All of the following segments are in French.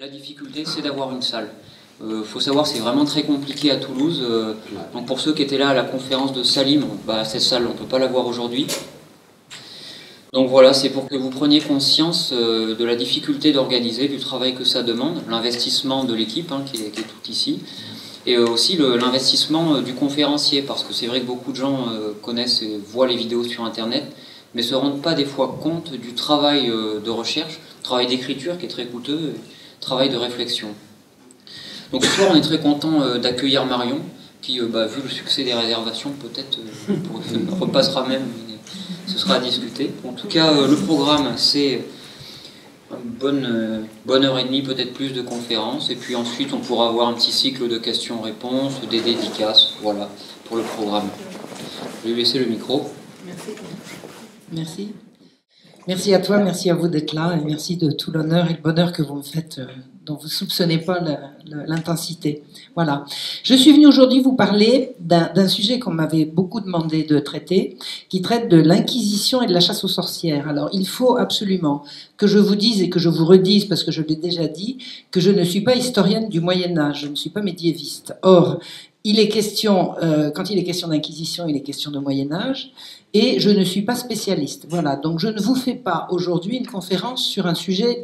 La difficulté, c'est d'avoir une salle. Faut savoir, c'est vraiment très compliqué à Toulouse. Donc pour ceux qui étaient là à la conférence de Salim, cette salle, on ne peut pas la voir aujourd'hui. Donc voilà, c'est pour que vous preniez conscience de la difficulté d'organiser, du travail que ça demande, l'investissement de l'équipe qui est tout ici, et aussi l'investissement du conférencier, parce que c'est vrai que beaucoup de gens connaissent et voient les vidéos sur Internet, mais ne se rendent pas des fois compte du travail de recherche, travail d'écriture qui est très coûteux, travail de réflexion. Donc ce soir, on est très content d'accueillir Marion, qui, vu le succès des réservations, peut-être repassera même, mais ce sera à discuter. En tout cas, le programme, c'est une bonne heure et demie, peut-être plus de conférences, et puis ensuite, on pourra avoir un petit cycle de questions-réponses, des dédicaces, voilà, pour le programme. Je vais laisser le micro. Merci. Merci. Merci à toi, merci à vous d'être là, et merci de tout l'honneur et le bonheur que vous me faites, dont vous ne soupçonnez pas l'intensité. Voilà. Je suis venue aujourd'hui vous parler d'un sujet qu'on m'avait beaucoup demandé de traiter, qui traite de l'Inquisition et de la chasse aux sorcières. Alors, il faut absolument que je vous dise et que je vous redise, parce que je l'ai déjà dit, que je ne suis pas historienne du Moyen-Âge, je ne suis pas médiéviste. Or, il est question, quand il est question d'Inquisition, il est question de Moyen-Âge, et je ne suis pas spécialiste. Voilà, donc je ne vous fais pas aujourd'hui une conférence sur un sujet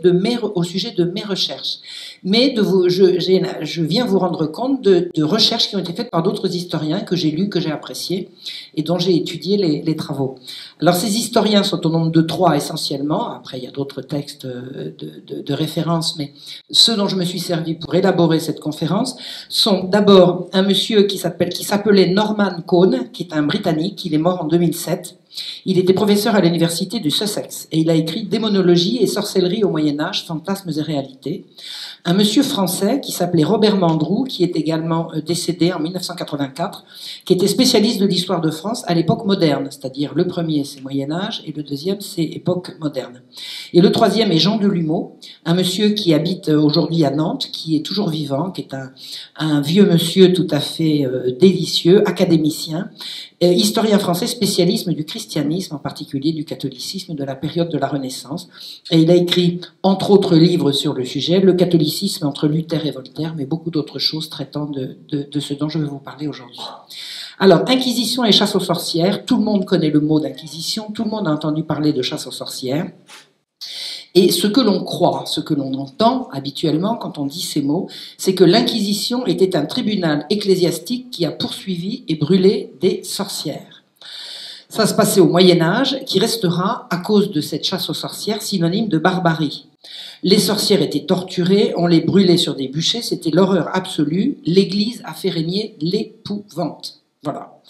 au sujet de mes recherches, mais je viens vous rendre compte de recherches qui ont été faites par d'autres historiens que j'ai lus, que j'ai appréciés, et dont j'ai étudié les travaux. Alors ces historiens sont au nombre de 3 essentiellement, après il y a d'autres textes de référence, mais ceux dont je me suis servi pour élaborer cette conférence sont d'abord un monsieur qui s'appelait Norman Cohn, qui est un Britannique, il est mort en 2007. Il était professeur à l'université du Sussex et il a écrit Démonologie et sorcellerie au Moyen-Âge, fantasmes et réalités. Un monsieur français qui s'appelait Robert Mandrou, qui est également décédé en 1984, qui était spécialiste de l'histoire de France à l'époque moderne, c'est-à-dire le premier c'est Moyen-Âge et le deuxième c'est époque moderne. Et le troisième est Jean Delumeau, un monsieur qui habite aujourd'hui à Nantes, qui est toujours vivant, qui est un vieux monsieur tout à fait délicieux, académicien, historien français spécialiste du christianisme, en particulier du catholicisme de la période de la Renaissance. Et il a écrit, entre autres livres sur le sujet, le catholicisme entre Luther et Voltaire, mais beaucoup d'autres choses traitant de ce dont je vais vous parler aujourd'hui. Alors, Inquisition et chasse aux sorcières, tout le monde connaît le mot d'Inquisition, tout le monde a entendu parler de chasse aux sorcières. Et ce que l'on croit, ce que l'on entend habituellement quand on dit ces mots, c'est que l'Inquisition était un tribunal ecclésiastique qui a poursuivi et brûlé des sorcières. Ça se passait au Moyen-Âge, qui restera, à cause de cette chasse aux sorcières, synonyme de barbarie. Les sorcières étaient torturées, on les brûlait sur des bûchers, c'était l'horreur absolue. L'Église a fait régner l'épouvante. Voilà.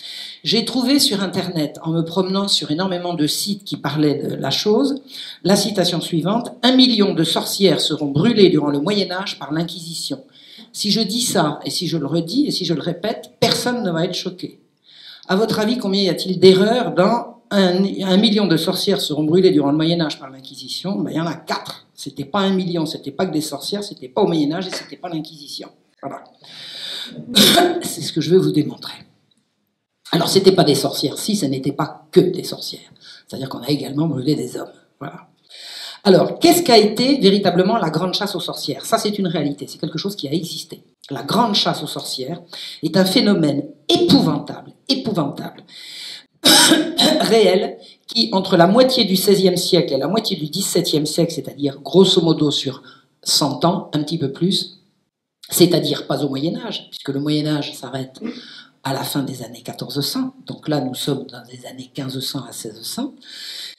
J'ai trouvé sur Internet, en me promenant sur énormément de sites qui parlaient de la chose, la citation suivante: 1 million de sorcières seront brûlées durant le Moyen-Âge par l'Inquisition. Si je dis ça, et si je le redis, et si je le répète, personne ne va être choqué. À votre avis, combien y a-t-il d'erreurs dans 1 million de sorcières seront brûlées durant le Moyen-Âge par l'Inquisition? Il y en a 4. C'était pas 1 million, c'était pas que des sorcières, c'était pas au Moyen-Âge et c'était pas l'Inquisition. Voilà. C'est ce que je veux vous démontrer. Alors, c'était pas des sorcières, si, ce n'était pas que des sorcières. C'est-à-dire qu'on a également brûlé des hommes. Voilà. Alors, qu'est-ce qu'a été véritablement la grande chasse aux sorcières? Ça, c'est une réalité, c'est quelque chose qui a existé. La grande chasse aux sorcières est un phénomène épouvantable, réel, qui, entre la moitié du XVIe siècle et la moitié du XVIIe siècle, c'est-à-dire grosso modo sur 100 ans, un petit peu plus, c'est-à-dire pas au Moyen-Âge, puisque le Moyen-Âge s'arrête à la fin des années 1400, donc là nous sommes dans les années 1500 à 1600,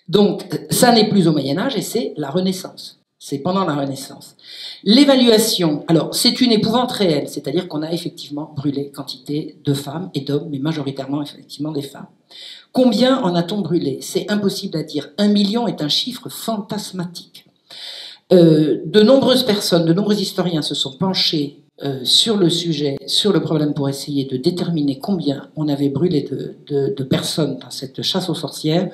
donc ça n'est plus au Moyen-Âge et c'est la Renaissance, c'est pendant la Renaissance. L'évaluation, alors c'est une épouvante réelle, c'est-à-dire qu'on a effectivement brûlé quantité de femmes et d'hommes, mais majoritairement effectivement des femmes. Combien en a-t-on brûlé? C'est impossible à dire, 1 million est un chiffre fantasmatique. De nombreuses personnes, de nombreux historiens se sont penchés sur le sujet, sur le problème pour essayer de déterminer combien on avait brûlé de personnes dans cette chasse aux sorcières.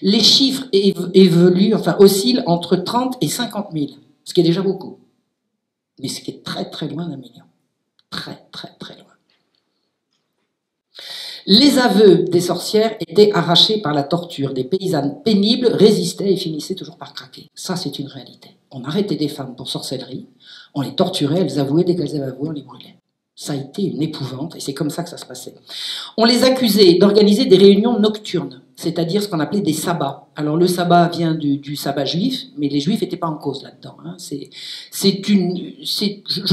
Les chiffres évoluent, oscillent entre 30 et 50 000, ce qui est déjà beaucoup, mais ce qui est très très loin d'1 million. Très très très loin. Les aveux des sorcières étaient arrachés par la torture. Des paysannes pénibles résistaient et finissaient toujours par craquer. Ça, c'est une réalité. On arrêtait des femmes pour sorcellerie, On les torturait, elles avouaient, dès qu'elles avaient avoué, on les brûlait. Ça a été une épouvante, et c'est comme ça que ça se passait. On les accusait d'organiser des réunions nocturnes, c'est-à-dire ce qu'on appelait des sabbats. Alors le sabbat vient du sabbat juif, mais les juifs n'étaient pas en cause là-dedans. Hein. Je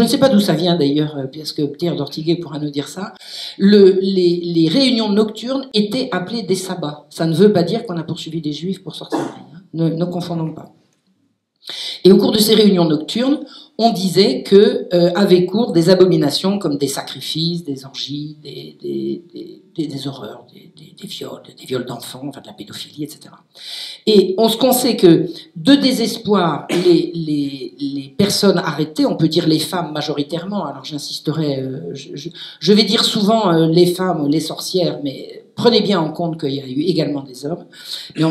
ne sais pas d'où ça vient d'ailleurs, parce que Pierre d'Ortiguet pourra nous dire ça. Les réunions nocturnes étaient appelées des sabbats. Ça ne veut pas dire qu'on a poursuivi des juifs pour sorcellerie. Hein. Ne confondons pas. Et au cours de ces réunions nocturnes, on disait que avaient cours des abominations comme des sacrifices, des orgies, des horreurs, des viols d'enfants, enfin de la pédophilie, etc. Et on sait que de désespoir, les personnes arrêtées, on peut dire les femmes majoritairement, alors j'insisterai, je vais dire souvent les femmes, les sorcières, mais prenez bien en compte qu'il y a eu également des hommes. Mais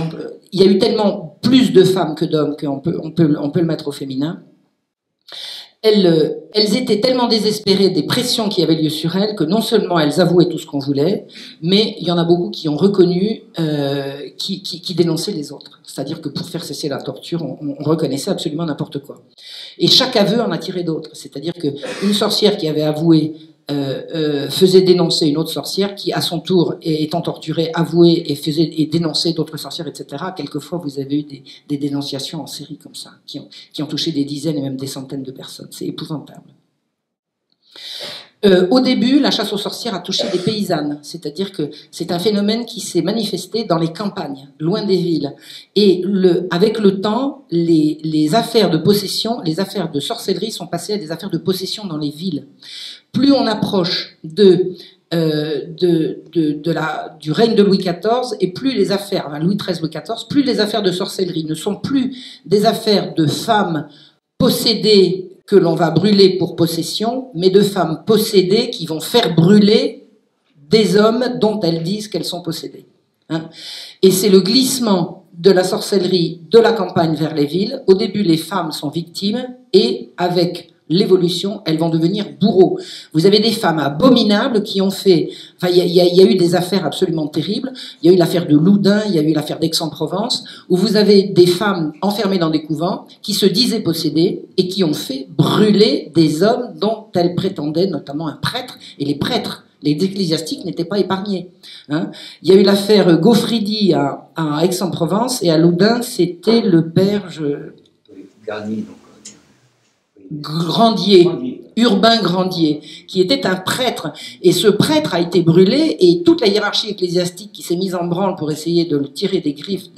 il y a eu tellement plus de femmes que d'hommes qu'on peut le mettre au féminin. Elles étaient tellement désespérées des pressions qui avaient lieu sur elles que non seulement elles avouaient tout ce qu'on voulait, mais il y en a beaucoup qui ont reconnu, qui dénonçaient les autres. C'est-à-dire que pour faire cesser la torture, on reconnaissait absolument n'importe quoi. Et chaque aveu en attirait d'autres. C'est-à-dire qu'une sorcière qui avait avoué faisait dénoncer une autre sorcière qui, à son tour, étant torturée, avouait et dénonçait d'autres sorcières, etc. Quelquefois, vous avez eu des dénonciations en série comme ça, qui ont touché des dizaines et même des centaines de personnes. C'est épouvantable. Au début, la chasse aux sorcières a touché des paysannes, c'est-à-dire que c'est un phénomène qui s'est manifesté dans les campagnes, loin des villes. Et avec le temps, les affaires de possession, les affaires de sorcellerie sont passées à des affaires de possession dans les villes. Plus on approche du règne de Louis XIV, et plus les affaires, Louis XIII, Louis XIV, plus les affaires de sorcellerie ne sont plus des affaires de femmes possédées que l'on va brûler pour possession, mais de femmes possédées qui vont faire brûler des hommes dont elles disent qu'elles sont possédées. Hein. Et c'est le glissement de la sorcellerie de la campagne vers les villes. Au début, les femmes sont victimes, et avec l'évolution, elles vont devenir bourreaux. Vous avez des femmes abominables qui ont fait... Enfin, il y a eu des affaires absolument terribles. Il y a eu l'affaire de Loudun, il y a eu l'affaire d'Aix-en-Provence, où vous avez des femmes enfermées dans des couvents qui se disaient possédées et qui ont fait brûler des hommes dont elles prétendaient, notamment un prêtre. Et les prêtres, les ecclésiastiques n'étaient pas épargnés. Hein. Il y a eu l'affaire Gaufridi à Aix-en-Provence, et à Loudun, c'était le père... Garnier, donc. Grandier, Urbain Grandier, qui était un prêtre, et ce prêtre a été brûlé, et toute la hiérarchie ecclésiastique qui s'est mise en branle pour essayer de le tirer des griffes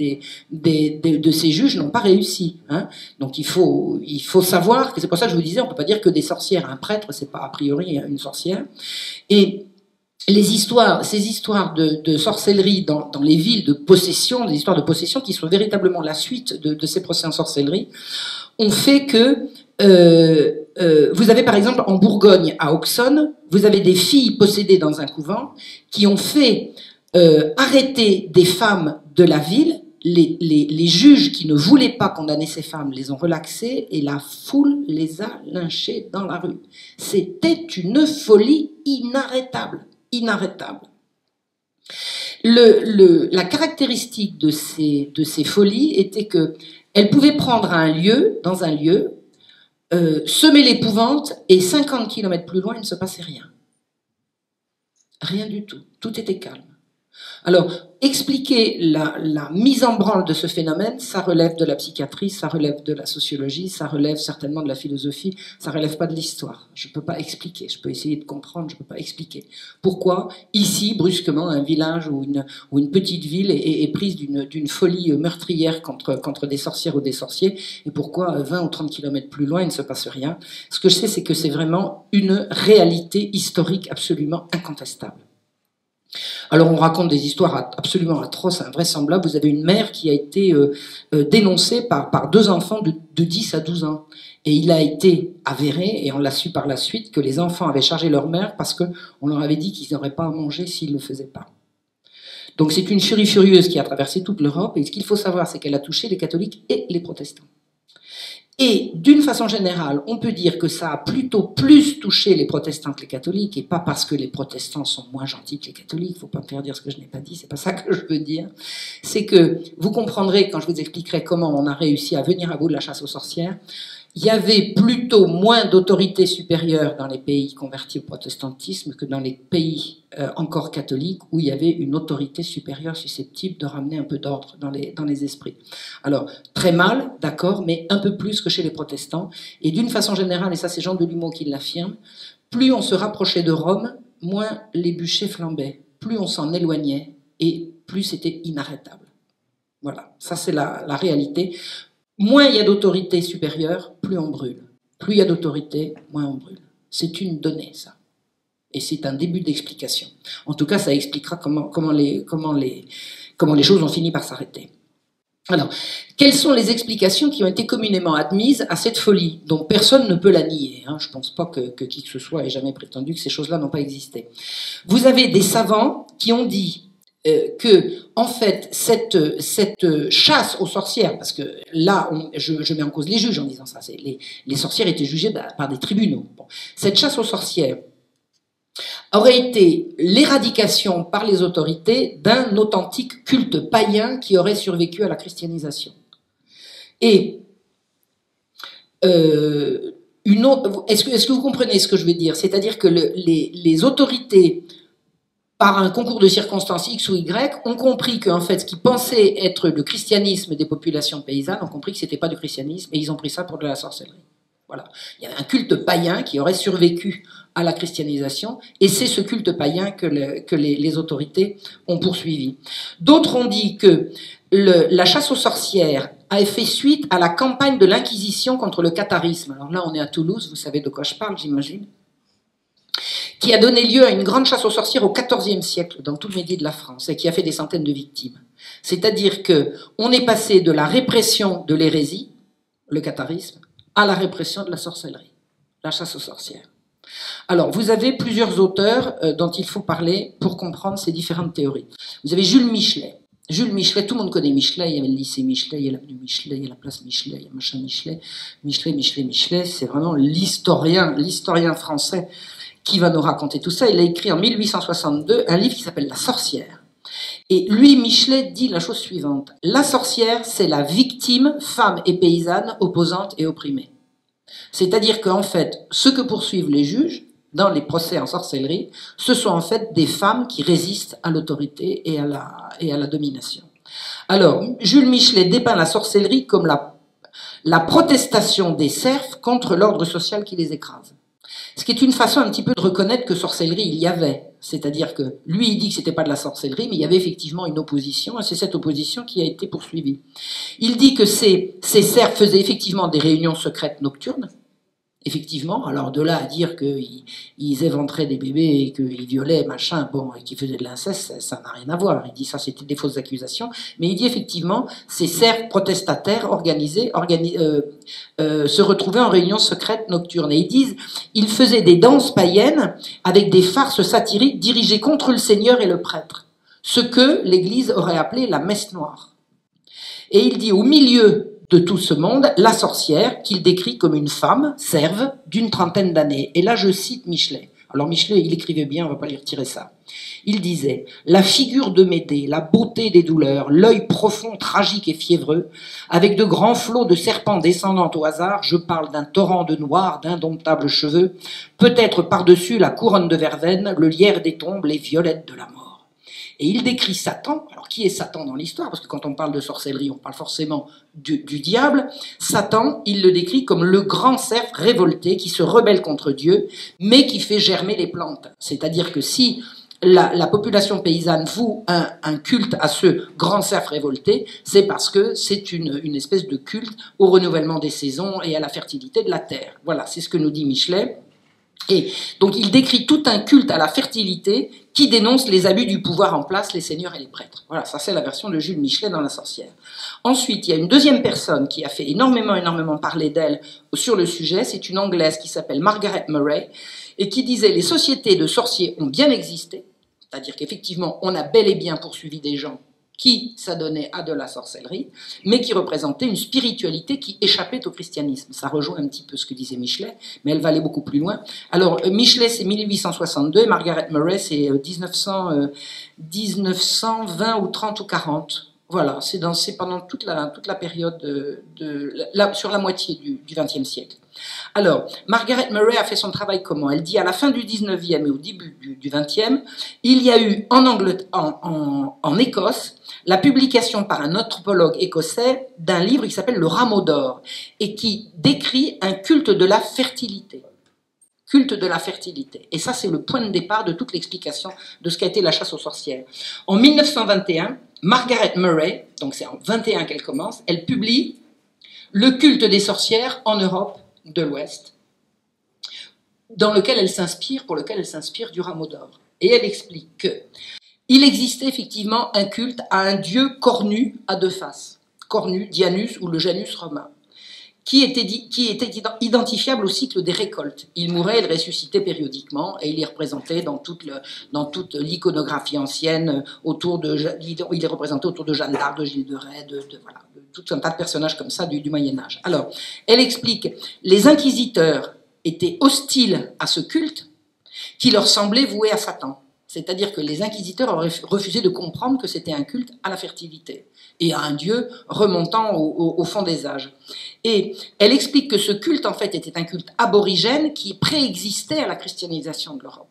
de ces juges n'ont pas réussi. Hein. Donc il faut savoir que c'est pour ça que je vous disais, on peut pas dire que des sorcières, un prêtre c'est pas a priori une sorcière, et ces histoires de sorcellerie dans les villes de possession, des histoires de possession qui sont véritablement la suite de ces procès en sorcellerie, ont fait que vous avez par exemple en Bourgogne, à Auxonne, vous avez des filles possédées dans un couvent qui ont fait arrêter des femmes de la ville. Les juges qui ne voulaient pas condamner ces femmes les ont relaxées et la foule les a lynchées dans la rue. C'était une folie inarrêtable. La caractéristique de ces folies était que elles pouvaient prendre dans un lieu, semer l'épouvante, et 50 km plus loin, il ne se passait rien. Rien du tout. Tout était calme. Alors, expliquer la mise en branle de ce phénomène, ça relève de la psychiatrie, ça relève de la sociologie, ça relève certainement de la philosophie, ça relève pas de l'histoire. Je peux pas expliquer, je peux essayer de comprendre, je peux pas expliquer. Pourquoi, ici, brusquement, un village ou une petite ville est prise d'une folie meurtrière contre des sorcières ou des sorciers, et pourquoi 20 ou 30 km plus loin, il ne se passe rien. Ce que je sais, c'est que c'est vraiment une réalité historique absolument incontestable. Alors on raconte des histoires absolument atroces, invraisemblables. Vous avez une mère qui a été dénoncée par deux enfants de 10 à 12 ans. Et il a été avéré, et on l'a su par la suite, que les enfants avaient chargé leur mère parce qu'on leur avait dit qu'ils n'auraient pas à manger s'ils ne le faisaient pas. Donc c'est une furie furieuse qui a traversé toute l'Europe, et ce qu'il faut savoir, c'est qu'elle a touché les catholiques et les protestants. Et d'une façon générale, on peut dire que ça a plutôt plus touché les protestants que les catholiques, et pas parce que les protestants sont moins gentils que les catholiques, il ne faut pas me faire dire ce que je n'ai pas dit, c'est pas ça que je veux dire. C'est que vous comprendrez quand je vous expliquerai comment on a réussi à venir à bout de la chasse aux sorcières. il y avait plutôt moins d'autorité supérieure dans les pays convertis au protestantisme que dans les pays encore catholiques où il y avait une autorité supérieure susceptible de ramener un peu d'ordre dans les esprits. Alors, très mal, d'accord, mais un peu plus que chez les protestants. Et d'une façon générale, et ça c'est Jean Delumeau qui l'affirme, plus on se rapprochait de Rome, moins les bûchers flambaient, plus on s'en éloignait et plus c'était inarrêtable. Voilà, ça c'est la réalité. Moins il y a d'autorité supérieure, plus on brûle. Plus il y a d'autorité, moins on brûle. C'est une donnée, ça. Et c'est un début d'explication. En tout cas, ça expliquera comment les choses ont fini par s'arrêter. Alors, quelles sont les explications qui ont été communément admises à cette folie, dont personne ne peut la nier, hein. Je ne pense pas que qui que ce soit ait jamais prétendu que ces choses-là n'ont pas existé. Vous avez des savants qui ont dit que, en fait, cette chasse aux sorcières, parce que là, je mets en cause les juges en disant ça, les sorcières étaient jugées par des tribunaux. Bon. Cette chasse aux sorcières aurait été l'éradication par les autorités d'un authentique culte païen qui aurait survécu à la christianisation. Et est-ce que vous comprenez ce que je veux dire? C'est-à-dire que les autorités, par un concours de circonstances X ou Y, ont compris qu'en fait, ce qui pensait être le christianisme des populations paysannes, ont compris que ce n'était pas du christianisme, et ils ont pris ça pour de la sorcellerie. Voilà. Il y a un culte païen qui aurait survécu à la christianisation, et c'est ce culte païen que les autorités ont poursuivi. D'autres ont dit que la chasse aux sorcières a fait suite à la campagne de l'Inquisition contre le catharisme. Alors là, on est à Toulouse, vous savez de quoi je parle, j'imagine, qui a donné lieu à une grande chasse aux sorcières au XIVe siècle dans tout le midi de la France et qui a fait des centaines de victimes. C'est-à-dire qu'on est passé de la répression de l'hérésie, le catharisme, à la répression de la sorcellerie, la chasse aux sorcières. Alors, vous avez plusieurs auteurs dont il faut parler pour comprendre ces différentes théories. Vous avez Jules Michelet. Jules Michelet, tout le monde connaît Michelet, il y avait le lycée Michelet, il y a l'avenue Michelet, il y a la place Michelet, il y a machin Michelet. Michelet, c'est vraiment l'historien français qui va nous raconter tout ça. Il a écrit en 1862 un livre qui s'appelle La sorcière. Et lui, Michelet, dit la chose suivante. La sorcière, c'est la victime, femme et paysanne, opposante et opprimée. C'est-à-dire qu'en fait, ce que poursuivent les juges dans les procès en sorcellerie, ce sont en fait des femmes qui résistent à l'autorité et à la domination. Alors, Jules Michelet dépeint la sorcellerie comme la protestation des serfs contre l'ordre social qui les écrase. Ce qui est une façon un petit peu de reconnaître que sorcellerie il y avait. C'est-à-dire que lui, il dit que c'était pas de la sorcellerie, mais il y avait effectivement une opposition, et c'est cette opposition qui a été poursuivie. Il dit que ces serfs faisaient effectivement des réunions secrètes nocturnes, effectivement, alors de là à dire qu'ils éventraient des bébés et qu'ils violaient, machin, bon, et qu'ils faisaient de l'inceste, ça n'a rien à voir. Il dit ça, c'était des fausses accusations. Mais il dit effectivement, ces serfs protestataires se retrouvaient en réunion secrète nocturne. Et ils disent, ils faisaient des danses païennes avec des farces satiriques dirigées contre le Seigneur et le prêtre. Ce que l'Église aurait appelé la messe noire. Et il dit, au milieu de tout ce monde, la sorcière, qu'il décrit comme une femme, serve, d'une trentaine d'années. Et là, je cite Michelet. Alors Michelet, il écrivait bien, on ne va pas lui retirer ça. Il disait « La figure de Médée, la beauté des douleurs, l'œil profond, tragique et fiévreux, avec de grands flots de serpents descendant au hasard, je parle d'un torrent de noir, d'indomptables cheveux, peut-être par-dessus la couronne de verveine, le lierre des tombes, les violettes de la mort. » Et il décrit Satan. Alors, qui est Satan dans l'histoire? Parce que quand on parle de sorcellerie, on parle forcément du diable. Satan, il le décrit comme le grand cerf révolté qui se rebelle contre Dieu, mais qui fait germer les plantes. C'est-à-dire que si la population paysanne voue un culte à ce grand cerf révolté, c'est parce que c'est une espèce de culte au renouvellement des saisons et à la fertilité de la terre. Voilà, c'est ce que nous dit Michelet. Et donc il décrit tout un culte à la fertilité qui dénonce les abus du pouvoir en place, les seigneurs et les prêtres. Voilà, ça c'est la version de Jules Michelet dans La sorcière. Ensuite, il y a une deuxième personne qui a fait énormément parler d'elle sur le sujet, c'est une Anglaise qui s'appelle Margaret Murray, et qui disait « Les sociétés de sorciers ont bien existé », c'est-à-dire qu'effectivement, on a bel et bien poursuivi des gens qui s'adonnaient à de la sorcellerie, mais qui représentaient une spiritualité qui échappait au christianisme. Ça rejoint un petit peu ce que disait Michelet, mais elle va aller beaucoup plus loin. Alors, Michelet, c'est 1862, et Margaret Murray, c'est 1920 ou 30 ou 40. Voilà, c'est pendant toute la période sur la moitié du XXe siècle. Alors, Margaret Murray a fait son travail comment? Elle dit à la fin du XIXe et au début du XXe, il y a eu en Écosse la publication par un anthropologue écossais d'un livre qui s'appelle Le Rameau d'or et qui décrit un culte de la fertilité. Culte de la fertilité. Et ça, c'est le point de départ de toute l'explication de ce qu'a été la chasse aux sorcières. En 1921, Margaret Murray, donc c'est en 21 qu'elle commence, elle publie Le culte des sorcières en Europe de l'Ouest, pour lequel elle s'inspire du Rameau d'or. Et elle explique que il existait effectivement un culte à un dieu cornu à deux faces, cornu, Janus ou le Janus romain, qui était identifiable au cycle des récoltes. Il mourait, il ressuscitait périodiquement, et il est représenté dans toute l'iconographie ancienne, il est représenté autour de Jeanne d'Arc, de Gilles de Rais, voilà, de tout un tas de personnages comme ça du Moyen-Âge. Alors, elle explique, les inquisiteurs étaient hostiles à ce culte, qui leur semblait voué à Satan. C'est-à-dire que les inquisiteurs auraient refusé de comprendre que c'était un culte à la fertilité et à un dieu remontant au fond des âges. Et elle explique que ce culte, en fait, était un culte aborigène qui préexistait à la christianisation de l'Europe.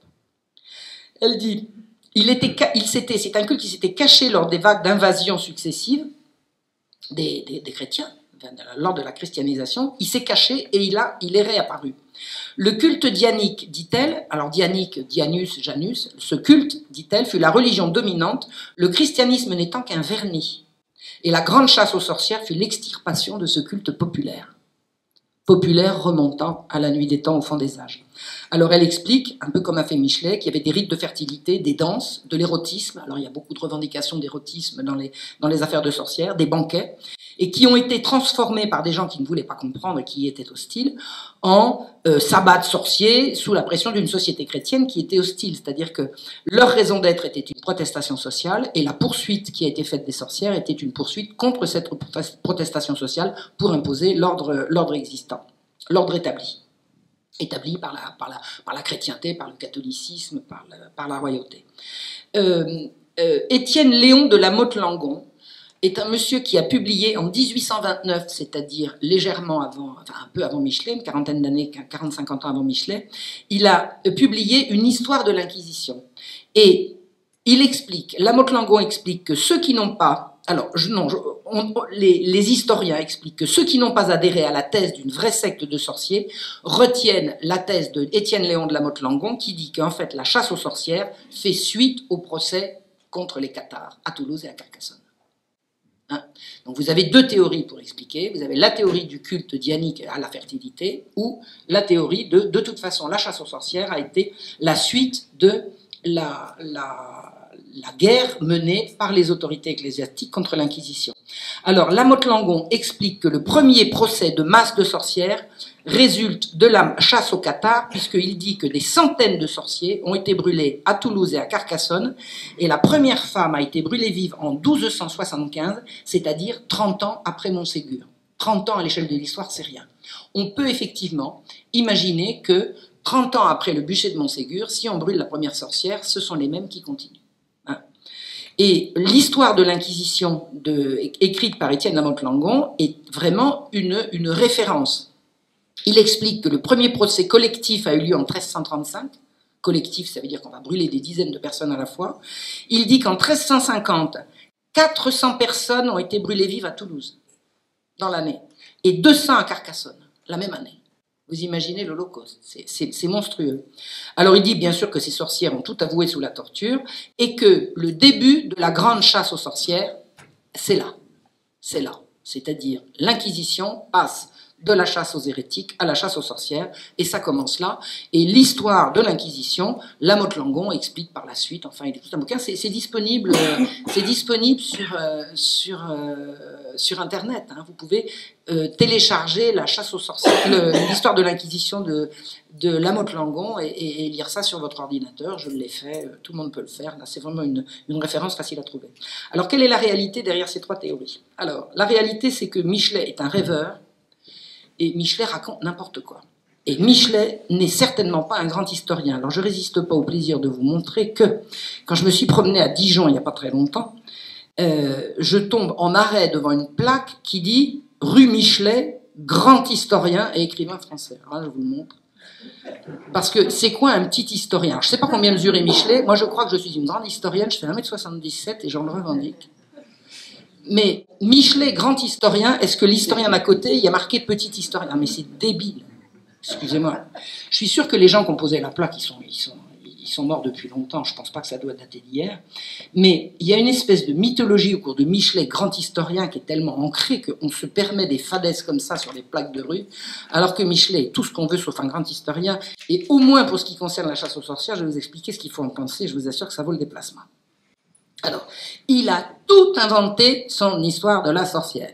Elle dit, c'est un culte qui s'était caché lors des vagues d'invasion successives des chrétiens, lors de la christianisation. Il s'est caché et il est réapparu. Le culte dianique, dit-elle, alors dianique, Dianus, Janus, ce culte, dit-elle, fut la religion dominante, le christianisme n'étant qu'un vernis. Et la grande chasse aux sorcières fut l'extirpation de ce culte populaire remontant à la nuit des temps au fond des âges. Alors elle explique, un peu comme a fait Michelet, qu'il y avait des rites de fertilité, des danses, de l'érotisme, alors il y a beaucoup de revendications d'érotisme dans les affaires de sorcières, des banquets, et qui ont été transformés par des gens qui ne voulaient pas comprendre et qui étaient hostiles, en sabbats de sorciers sous la pression d'une société chrétienne qui était hostile. C'est-à-dire que leur raison d'être était une protestation sociale et la poursuite qui a été faite des sorcières était une poursuite contre cette protestation sociale pour imposer l'ordre existant, l'ordre établi par la chrétienté, par le catholicisme, par la royauté. Étienne Léon de la Motte-Langon est un monsieur qui a publié en 1829, c'est-à-dire légèrement avant, enfin un peu avant Michelet, une quarantaine d'années, 40-50 ans avant Michelet, il a publié une histoire de l'Inquisition. Et il explique, la Motte-Langon explique que ceux qui n'ont pas, les historiens expliquent que ceux qui n'ont pas adhéré à la thèse d'une vraie secte de sorciers retiennent la thèse de Étienne Léon de la Motte-Langon qui dit qu'en fait la chasse aux sorcières fait suite au procès contre les Cathares à Toulouse et à Carcassonne. Donc vous avez deux théories pour expliquer. Vous avez la théorie du culte dianique à la fertilité ou la théorie de toute façon, la chasse aux sorcières a été la suite de la guerre menée par les autorités ecclésiastiques contre l'Inquisition. Alors, la Motte-Langon explique que le premier procès de masse de sorcières résulte de la chasse aux cathares, puisqu'il dit que des centaines de sorciers ont été brûlés à Toulouse et à Carcassonne, et la première femme a été brûlée vive en 1275, c'est-à-dire 30 ans après Montségur. 30 ans à l'échelle de l'histoire, c'est rien. On peut effectivement imaginer que 30 ans après le bûcher de Montségur, si on brûle la première sorcière, ce sont les mêmes qui continuent. Et l'histoire de l'Inquisition écrite par Étienne de la Motte-Langon est vraiment une référence. Il explique que le premier procès collectif a eu lieu en 1335. Collectif, ça veut dire qu'on va brûler des dizaines de personnes à la fois. Il dit qu'en 1350, 400 personnes ont été brûlées vives à Toulouse, dans l'année, et 200 à Carcassonne, la même année. Vous imaginez l'Holocauste, c'est monstrueux. Alors il dit bien sûr que ces sorcières ont tout avoué sous la torture, et que le début de la grande chasse aux sorcières, c'est là. C'est là. C'est-à-dire l'Inquisition passe de la chasse aux hérétiques à la chasse aux sorcières, et ça commence là. Et l'histoire de l'Inquisition, la Motte-Langon explique par la suite, enfin il est tout un bouquin, c'est disponible sur Internet. Hein. Vous pouvez télécharger la chasse aux sorcières, l'histoire de l'Inquisition de la Motte-Langon et lire ça sur votre ordinateur. Je l'ai fait, tout le monde peut le faire. Là, c'est vraiment une référence facile à trouver. Alors, quelle est la réalité derrière ces trois théories? Alors, la réalité, c'est que Michelet est un rêveur, et Michelet raconte n'importe quoi. Et Michelet n'est certainement pas un grand historien. Alors je ne résiste pas au plaisir de vous montrer que, quand je me suis promené à Dijon il n'y a pas très longtemps, je tombe en arrêt devant une plaque qui dit « Rue Michelet, grand historien et écrivain français ». Alors là, je vous le montre. Parce que c'est quoi un petit historien? Je ne sais pas combien mesurait Michelet. Moi, je crois que je suis une grande historienne. Je fais 1,77 m et j'en le revendique. Mais Michelet, grand historien, est-ce que l'historien d'à côté, il y a marqué petit historien? Mais c'est débile. Excusez-moi. Je suis sûr que les gens qui ont posé la plaque, ils sont morts depuis longtemps. Je ne pense pas que ça doit dater d'hier. Mais il y a une espèce de mythologie au cours de Michelet, grand historien, qui est tellement ancrée qu'on se permet des fadaises comme ça sur les plaques de rue, alors que Michelet est tout ce qu'on veut sauf un grand historien. Et au moins pour ce qui concerne la chasse aux sorcières, je vais vous expliquer ce qu'il faut en penser. Je vous assure que ça vaut le déplacement. Alors, il a tout inventé son histoire de la sorcière,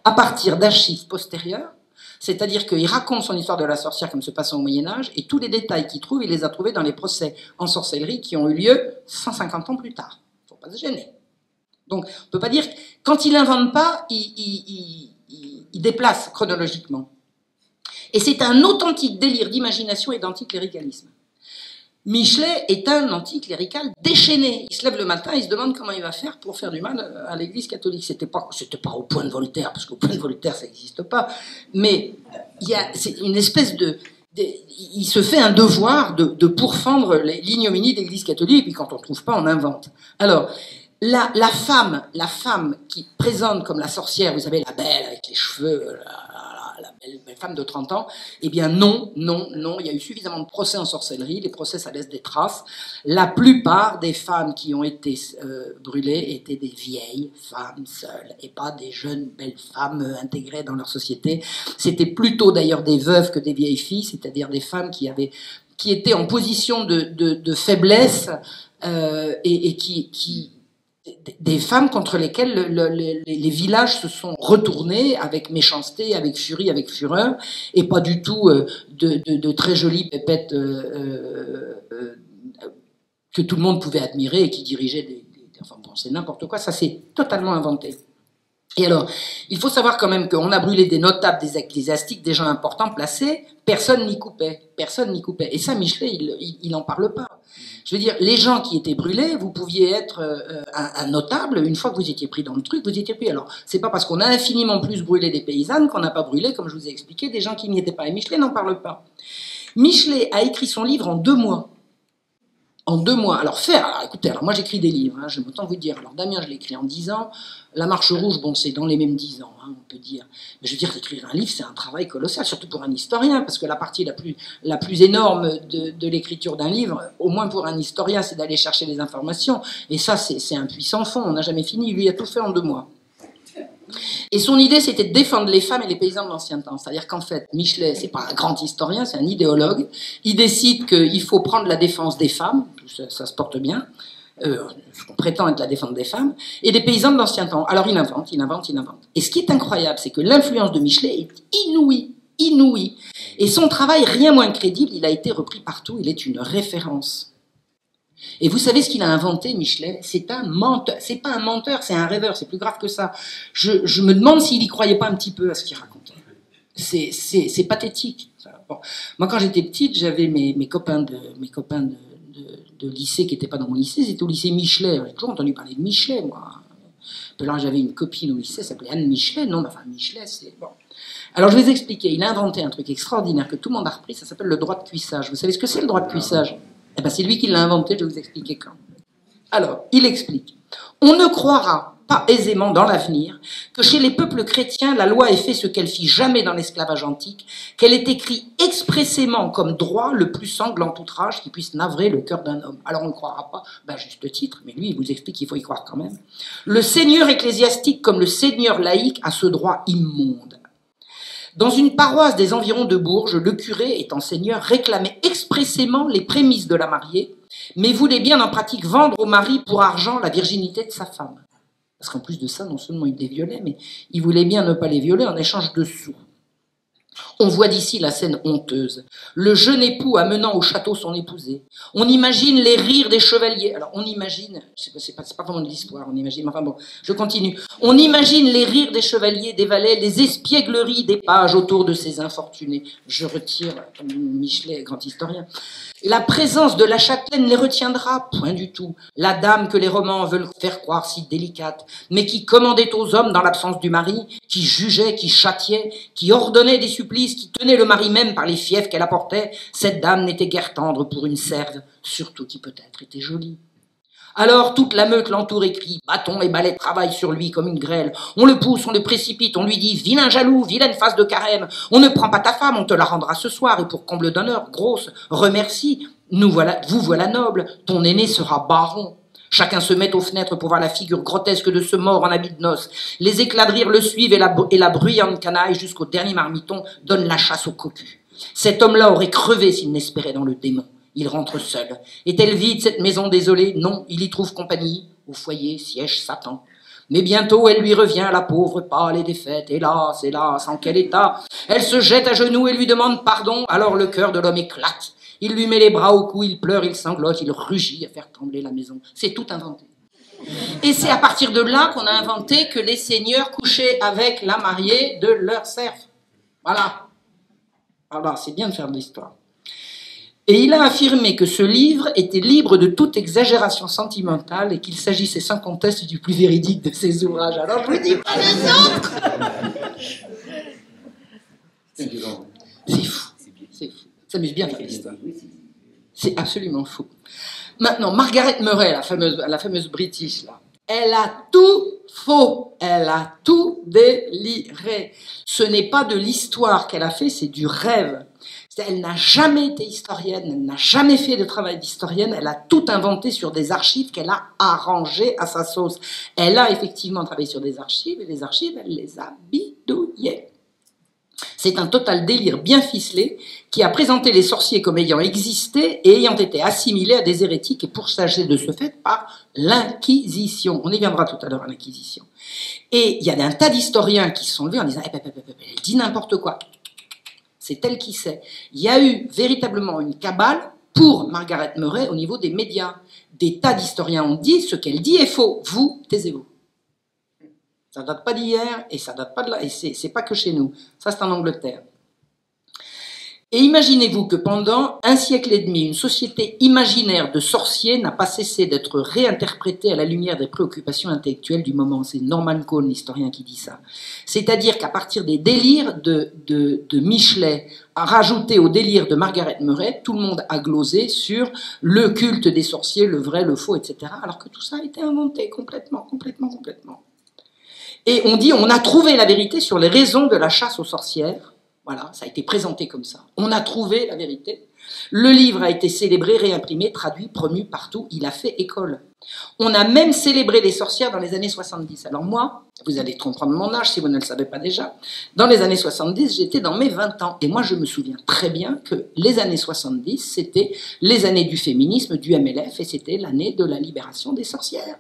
à partir d'archives postérieures, c'est-à-dire qu'il raconte son histoire de la sorcière comme se passant au Moyen-Âge, et tous les détails qu'il trouve, il les a trouvés dans les procès en sorcellerie qui ont eu lieu 150 ans plus tard. Il ne faut pas se gêner. Donc, on ne peut pas dire... Quand il n'invente pas, il déplace chronologiquement. Et c'est un authentique délire d'imagination et d'anticléricalisme. Michelet est un anticlérical déchaîné. Il se lève le matin, il se demande comment il va faire pour faire du mal à l'Église catholique. C'était pas au point de Voltaire, parce qu'au point de Voltaire, ça n'existe pas. Mais c'est une espèce il se fait un devoir de pourfendre l'ignominie de l'Église catholique, et puis quand on ne trouve pas, on invente. Alors, la femme qui présente comme la sorcière, vous savez, la belle avec les cheveux, la belle femme de 30 ans, eh bien non, il y a eu suffisamment de procès en sorcellerie, les procès ça laisse des traces. La plupart des femmes qui ont été brûlées étaient des vieilles femmes seules, et pas des jeunes belles femmes intégrées dans leur société. C'était plutôt d'ailleurs des veuves que des vieilles filles, c'est-à-dire des femmes qui étaient en position de faiblesse et qui des femmes contre lesquelles les villages se sont retournés avec méchanceté, avec furie, avec fureur, et pas du tout de très jolies pépettes que tout le monde pouvait admirer et qui dirigeaient enfin bon, c'est n'importe quoi, ça c'est totalement inventé. Et alors, il faut savoir quand même qu'on a brûlé des notables, des ecclésiastiques, des gens importants placés, personne n'y coupait. Et ça, Michelet, il n'en parle pas. Je veux dire, les gens qui étaient brûlés, vous pouviez être un notable, une fois que vous étiez pris dans le truc, vous étiez pris. Alors, c'est pas parce qu'on a infiniment plus brûlé des paysannes qu'on n'a pas brûlé, comme je vous ai expliqué, des gens qui n'y étaient pas. Et Michelet n'en parle pas. Michelet a écrit son livre en 2 mois. En 2 mois. Alors écoutez, moi j'écris des livres, je vais autant vous dire. Alors Damien, je l'ai écrit en 10 ans. La Marche Rouge, bon, c'est dans les mêmes 10 ans, on peut dire. Mais je veux dire, écrire un livre, c'est un travail colossal, surtout pour un historien, parce que la partie la plus énorme de l'écriture d'un livre, au moins pour un historien, c'est d'aller chercher les informations. Et ça, c'est un puits sans fond, on n'a jamais fini. Lui, il a tout fait en 2 mois. Et son idée, c'était de défendre les femmes et les paysans de l'ancien temps. C'est-à-dire qu'en fait, Michelet, c'est pas un grand historien, c'est un idéologue. Il décide qu'il faut prendre la défense des femmes, ça se porte bien, ce qu'on prétend être la défense des femmes, et des paysans de l'ancien temps. Alors il invente. Et ce qui est incroyable, c'est que l'influence de Michelet est inouïe. Et son travail, rien moins crédible, il a été repris partout, il est une référence. Et vous savez ce qu'il a inventé, Michelet? C'est un menteur. C'est pas un menteur, c'est un rêveur. C'est plus grave que ça. Je me demande s'il y croyait pas un petit peu à ce qu'il racontait. C'est pathétique. Bon. Moi, quand j'étais petite, j'avais mes copains de lycée qui n'étaient pas dans mon lycée. Ils étaient au lycée Michelet. J'ai toujours entendu parler de Michelet, moi. Puis là, j'avais une copine au lycée, elle s'appelait Anne Michelet. Non, mais enfin, Michelet, c'est bon. Alors, je vais vous expliquer. Il a inventé un truc extraordinaire que tout le monde a repris. Ça s'appelle le droit de cuissage. Vous savez ce que c'est, le droit de cuissage? Eh ben, c'est lui qui l'a inventé, je vais vous expliquer quand. Alors, il explique. On ne croira pas aisément dans l'avenir que chez les peuples chrétiens, la loi ait fait ce qu'elle fit jamais dans l'esclavage antique, qu'elle ait écrit expressément comme droit le plus sanglant outrage qui puisse navrer le cœur d'un homme. Alors on ne croira pas, ben juste titre, mais lui il vous explique qu'il faut y croire quand même. Le seigneur ecclésiastique comme le seigneur laïque a ce droit immonde. Dans une paroisse des environs de Bourges, le curé, étant seigneur, réclamait expressément les prémices de la mariée, mais voulait bien en pratique vendre au mari pour argent la virginité de sa femme. Parce qu'en plus de ça, non seulement il les violait, mais il voulait bien ne pas les violer en échange de sous. On voit d'ici la scène honteuse. Le jeune époux amenant au château son épousée. On imagine les rires des chevaliers. Alors, on imagine, c'est pas vraiment de l'histoire, on imagine, enfin bon, je continue. On imagine les rires des chevaliers, des valets, les espiègleries des pages autour de ces infortunés. Je retire, comme Michelet, grand historien. La présence de la châtelaine les retiendra, point du tout. La dame que les romans veulent faire croire si délicate, mais qui commandait aux hommes dans l'absence du mari, qui jugeait, qui châtiait, qui ordonnait des supplices, qui tenait le mari même par les fiefs qu'elle apportait, cette dame n'était guère tendre pour une serve, surtout qui peut-être était jolie. Alors toute la meute l'entoure et crie, bâtons et balais travaillent sur lui comme une grêle. On le pousse, on le précipite, on lui dit, vilain jaloux, vilaine face de carême, on ne prend pas ta femme, on te la rendra ce soir, et pour comble d'honneur, grosse, remercie, vous voilà noble, ton aîné sera baron. Chacun se met aux fenêtres pour voir la figure grotesque de ce mort en habit de noces. Les éclats de rire le suivent et la bruyante canaille jusqu'au dernier marmiton donne la chasse au cocu. Cet homme-là aurait crevé s'il n'espérait dans le démon. Il rentre seul. Est-elle vide, cette maison désolée? Non, il y trouve compagnie. Au foyer siège Satan. Mais bientôt, elle lui revient, la pauvre, pâle et défaite. Hélas, hélas, en quel état? Elle se jette à genoux et lui demande pardon. Alors le cœur de l'homme éclate. Il lui met les bras au cou, il pleure, il sanglote, il rugit à faire trembler la maison. C'est tout inventé. Et c'est à partir de là qu'on a inventé que les seigneurs couchaient avec la mariée de leur serf. Voilà. Voilà, c'est bien de faire de l'histoire. Et il a affirmé que ce livre était libre de toute exagération sentimentale et qu'il s'agissait sans conteste du plus véridique de ses ouvrages. Alors je vous dis pas les autres. C'est fou. C'est fou. Ça m'amuse bien faire l'histoire. C'est absolument fou. Maintenant, Margaret Murray, la fameuse British, là, elle a tout faux. Elle a tout déliré. Ce n'est pas de l'histoire qu'elle a fait, c'est du rêve. Elle n'a jamais été historienne, elle n'a jamais fait de travail d'historienne, elle a tout inventé sur des archives qu'elle a arrangées à sa sauce. Elle a effectivement travaillé sur des archives, et les archives, elle les a bidouillées. C'est un total délire bien ficelé qui a présenté les sorciers comme ayant existé et ayant été assimilés à des hérétiques et pourchassés de ce fait par l'Inquisition. On y viendra tout à l'heure à l'Inquisition. Et il y a un tas d'historiens qui se sont levés en disant elle dit n'importe quoi. C'est elle qui sait. Il y a eu véritablement une cabale pour Margaret Murray au niveau des médias. Des tas d'historiens ont dit ce qu'elle dit est faux. Vous, taisez-vous. Ça ne date pas d'hier et ça date pas de là. Et c'est pas que chez nous. Ça, c'est en Angleterre. Et imaginez-vous que pendant un siècle et demi, une société imaginaire de sorciers n'a pas cessé d'être réinterprétée à la lumière des préoccupations intellectuelles du moment. C'est Norman Cohn, l'historien, qui dit ça. C'est-à-dire qu'à partir des délires de Michelet, à rajouter au délire de Margaret Murray, tout le monde a glosé sur le culte des sorciers, le vrai, le faux, etc. Alors que tout ça a été inventé complètement. Et on dit, on a trouvé la vérité sur les raisons de la chasse aux sorcières. Voilà, ça a été présenté comme ça. On a trouvé la vérité. Le livre a été célébré, réimprimé, traduit, promu partout. Il a fait école. On a même célébré les sorcières dans les années 70. Alors moi, vous allez comprendre mon âge si vous ne le savez pas déjà. Dans les années 70, j'étais dans mes 20 ans. Et moi, je me souviens très bien que les années 70, c'était les années du féminisme, du MLF, et c'était l'année de la libération des sorcières.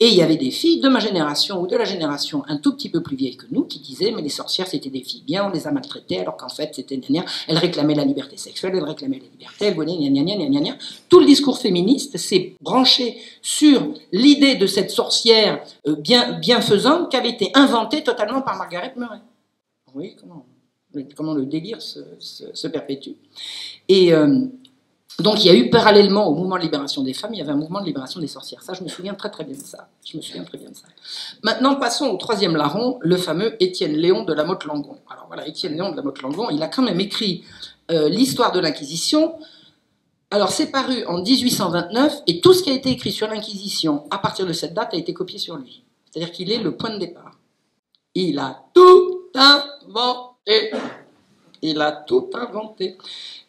Et il y avait des filles de ma génération ou de la génération un tout petit peu plus vieille que nous qui disaient mais les sorcières, c'était des filles bien, on les a maltraitées, alors qu'en fait, c'était gna gna. Elles réclamaient la liberté sexuelle, elles réclamaient la liberté, elles voulaient gna gna gna gna gna. Tout le discours féministe s'est branché sur l'idée de cette sorcière bienfaisante qui avait été inventée totalement par Margaret Murray. Oui, comment le délire se perpétue. Et donc il y a eu parallèlement au mouvement de libération des femmes, il y avait un mouvement de libération des sorcières. Ça, je me souviens très bien de ça. Maintenant, passons au troisième larron, le fameux Étienne Léon de la Motte-Langon. Alors voilà, Étienne Léon de la Motte-Langon, il a quand même écrit l'histoire de l'Inquisition. Alors, c'est paru en 1829, et tout ce qui a été écrit sur l'Inquisition, à partir de cette date, a été copié sur lui. C'est-à-dire qu'il est le point de départ. Il a tout inventé.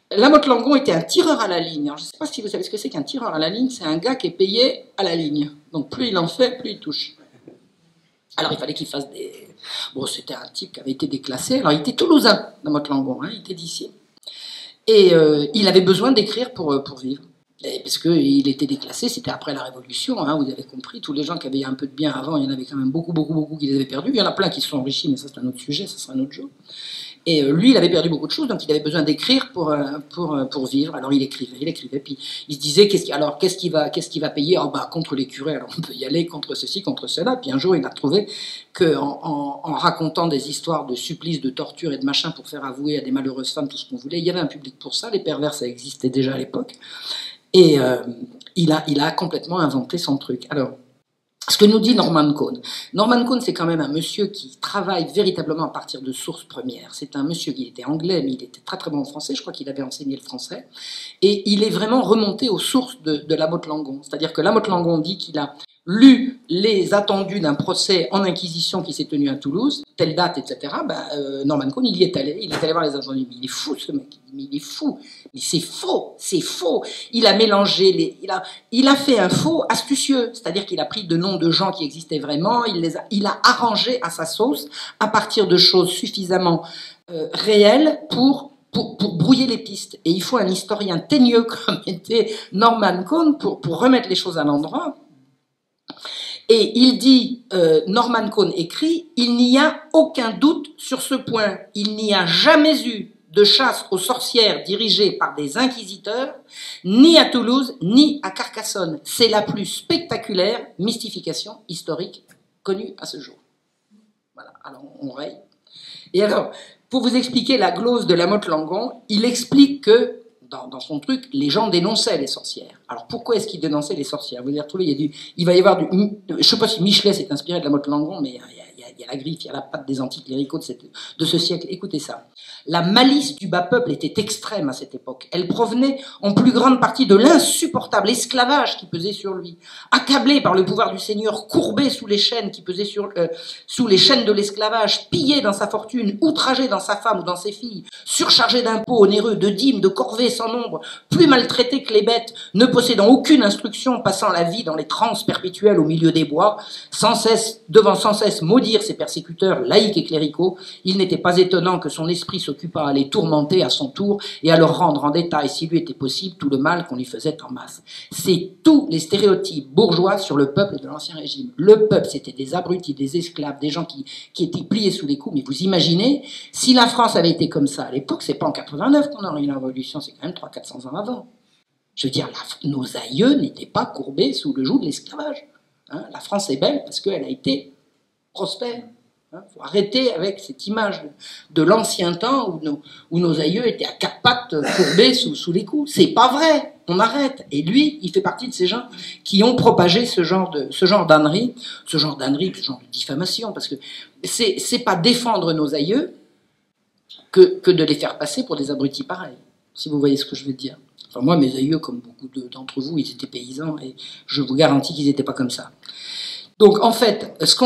La Motte-Langon était un tireur à la ligne. Alors, je ne sais pas si vous savez ce que c'est qu'un tireur à la ligne. C'est un gars qui est payé à la ligne. Donc, plus il en fait, plus il touche. Alors, il fallait qu'il fasse des... Bon, c'était un type qui avait été déclassé. Alors, il était toulousain, la Motte-Langon. Il était d'ici. Et il avait besoin d'écrire pour vivre. Parce qu'il était déclassé, c'était après la Révolution, vous avez compris, tous les gens qui avaient un peu de bien avant, il y en avait quand même beaucoup qui les avaient perdus. Il y en a plein qui se sont enrichis, mais ça c'est un autre sujet, ça sera un autre jour. Et lui, il avait perdu beaucoup de choses, donc il avait besoin d'écrire pour vivre. Alors il écrivait, puis il se disait, qu'est-ce qui va payer? Oh, bah, contre les curés, alors on peut y aller, contre ceci, contre cela. Puis un jour, il a trouvé qu'en racontant des histoires de supplices, de torture et de machin pour faire avouer à des malheureuses femmes tout ce qu'on voulait, il y avait un public pour ça, les pervers, ça existait déjà à l'époque. Et il a complètement inventé son truc. Alors, ce que nous dit Norman Cohn. Norman Cohn, c'est quand même un monsieur qui travaille véritablement à partir de sources premières. C'est un monsieur qui était anglais, mais il était très très bon en français. Je crois qu'il avait enseigné le français. Et il est vraiment remonté aux sources de Lamotte Langon. C'est-à-dire que Lamotte Langon dit qu'il a lu les attendus d'un procès en Inquisition qui s'est tenu à Toulouse, telle date, etc. Norman Cohn, il est allé voir les attendus. Mais il est fou, ce mec. Mais il est fou. Mais c'est faux. Il a mélangé il a fait un faux astucieux. C'est-à-dire qu'il a pris de noms de gens qui existaient vraiment, il a arrangé à sa sauce à partir de choses suffisamment réelles pour brouiller les pistes. Et il faut un historien teigneux comme était Norman Cohn pour remettre les choses à l'endroit. Et il dit, Norman Cohn écrit, il n'y a aucun doute sur ce point. Il n'y a jamais eu de chasse aux sorcières dirigée par des inquisiteurs, ni à Toulouse, ni à Carcassonne. C'est la plus spectaculaire mystification historique connue à ce jour. Voilà, alors on raye. Et alors, pour vous expliquer la glose de Lamotte Langon, il explique que dans son truc, les gens dénonçaient les sorcières. Alors pourquoi est-ce qu'ils dénonçaient les sorcières? Vous allez retrouver, il va y avoir je ne sais pas si Michelet s'est inspiré de Lamotte Langon, mais il y a la griffe, il y a la patte des anticléricaux de ce siècle. Écoutez ça. La malice du bas peuple était extrême à cette époque. Elle provenait en plus grande partie de l'insupportable esclavage qui pesait sur lui. Accablé par le pouvoir du Seigneur, courbé sous les chaînes qui pesaient sous les chaînes de l'esclavage, pillé dans sa fortune, outragé dans sa femme ou dans ses filles, surchargé d'impôts onéreux, de dîmes, de corvées sans nombre, plus maltraité que les bêtes, ne possédant aucune instruction, passant la vie dans les transes perpétuelles au milieu des bois, devant sans cesse maudire ses persécuteurs laïcs et cléricaux, il n'était pas étonnant que son esprit s'occupa à les tourmenter à son tour et à leur rendre en détail, s'il lui était possible, tout le mal qu'on lui faisait en masse. C'est tous les stéréotypes bourgeois sur le peuple de l'Ancien Régime. Le peuple, c'était des abrutis, des esclaves, des gens qui étaient pliés sous les coups. Mais vous imaginez, si la France avait été comme ça à l'époque, c'est pas en 89 qu'on aurait eu la Révolution, c'est quand même 300-400 ans avant. Je veux dire, nos aïeux n'étaient pas courbés sous le joug de l'esclavage. Hein, la France est belle parce qu'elle a été prospère. Il faut arrêter avec cette image de l'ancien temps où nos aïeux étaient à quatre pattes courbés sous les coups. C'est pas vrai, on arrête. Et lui, il fait partie de ces gens qui ont propagé ce genre d'ânerie, ce genre de diffamation, parce que c'est pas défendre nos aïeux que de les faire passer pour des abrutis pareils, si vous voyez ce que je veux dire. Enfin, moi, mes aïeux, comme beaucoup d'entre vous, ils étaient paysans, et je vous garantis qu'ils n'étaient pas comme ça. Donc, en fait, ce que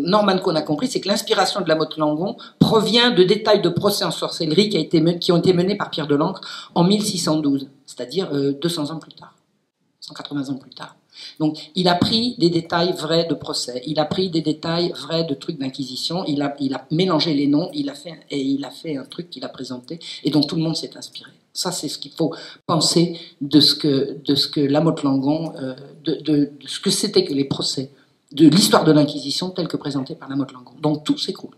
Norman Cohn a compris, c'est que l'inspiration de Lamotte Langon provient de détails de procès en sorcellerie qui ont été menés par Pierre de l'Ancre en 1612, c'est-à-dire 200 ans plus tard, 180 ans plus tard. Donc, il a pris des détails vrais de procès, il a pris des détails vrais de trucs d'inquisition, il a mélangé les noms, il a fait un truc qu'il a présenté, et dont tout le monde s'est inspiré. Ça, c'est ce qu'il faut penser de ce que Lamotte Langon, de ce que c'était que les procès, de l'histoire de l'Inquisition telle que présentée par Lamotte Langon. Donc tout s'écroule.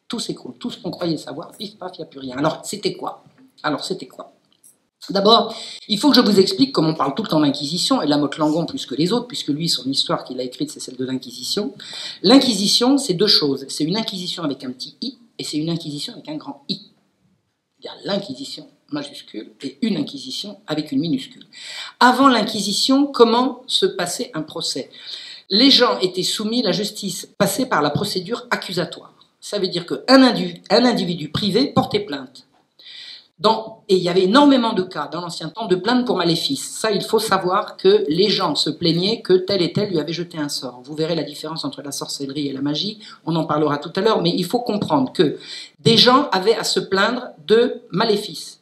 Tout s'écroule. Tout ce qu'on croyait savoir, pif, paf, il n'y a plus rien. Alors c'était quoi? D'abord, il faut que je vous explique, comme on parle tout le temps d'Inquisition, et Lamotte Langon plus que les autres, puisque lui, son histoire qu'il a écrite, c'est celle de l'Inquisition. L'Inquisition, c'est deux choses. C'est une Inquisition avec un petit i, et c'est une Inquisition avec un grand i. Il y a l'Inquisition majuscule et une inquisition avec une minuscule. Avant l'inquisition, comment se passait un procès? Les gens étaient soumis, la justice passait par la procédure accusatoire. Ça veut dire qu'un individu privé portait plainte. Et il y avait énormément de cas dans l'ancien temps de plaintes pour maléfice. Ça, il faut savoir que les gens se plaignaient que tel et tel lui avait jeté un sort. Vous verrez la différence entre la sorcellerie et la magie, on en parlera tout à l'heure, mais il faut comprendre que des gens avaient à se plaindre de maléfices.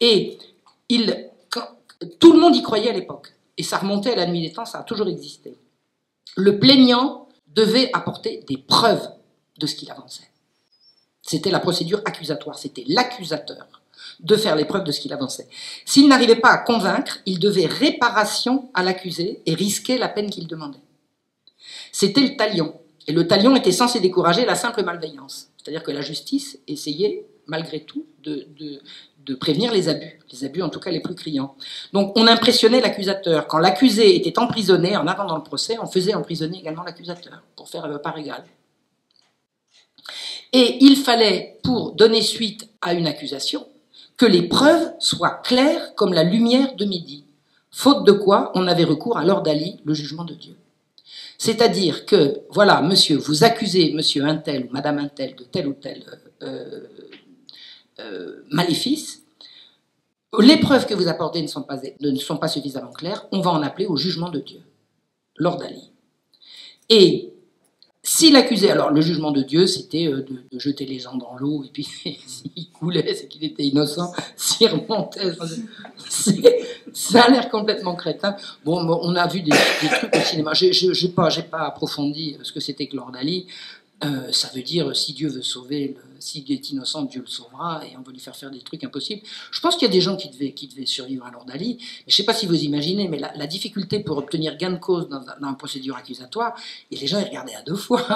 Et tout le monde y croyait à l'époque. Et ça remontait à la nuit des temps, ça a toujours existé. Le plaignant devait apporter des preuves de ce qu'il avançait. C'était la procédure accusatoire, c'était l'accusateur de faire les preuves de ce qu'il avançait. S'il n'arrivait pas à convaincre, il devait réparation à l'accusé et risquer la peine qu'il demandait. C'était le talion. Et le talion était censé décourager la simple malveillance. C'est-à-dire que la justice essayait, malgré tout, de prévenir les abus en tout cas les plus criants. Donc on impressionnait l'accusateur. Quand l'accusé était emprisonné, en attendant le procès, on faisait emprisonner également l'accusateur, pour faire part égale. Et il fallait, pour donner suite à une accusation, que les preuves soient claires comme la lumière de midi. Faute de quoi, on avait recours à l'ordali, le jugement de Dieu. C'est-à-dire que, voilà, monsieur, vous accusez monsieur un tel ou madame un tel de tel ou tel maléfice, les preuves que vous apportez ne sont pas suffisamment claires, on va en appeler au jugement de Dieu, l'ordali. Et si l'accusé, alors le jugement de Dieu, c'était de jeter les gens dans l'eau, et puis s'il coulait, c'est qu'il était innocent, s'il remontait, ça a l'air complètement crétin. Bon, on a vu des trucs au cinéma, j'ai pas approfondi ce que c'était que l'ordali. Ça veut dire, si Dieu veut sauver, s'il est innocent, Dieu le sauvera, et on veut lui faire des trucs impossibles. Je pense qu'il y a des gens qui devaient survivre à l'ordali. Je ne sais pas si vous imaginez, mais la difficulté pour obtenir gain de cause dans une procédure accusatoire, et les gens ils regardaient à 2 fois.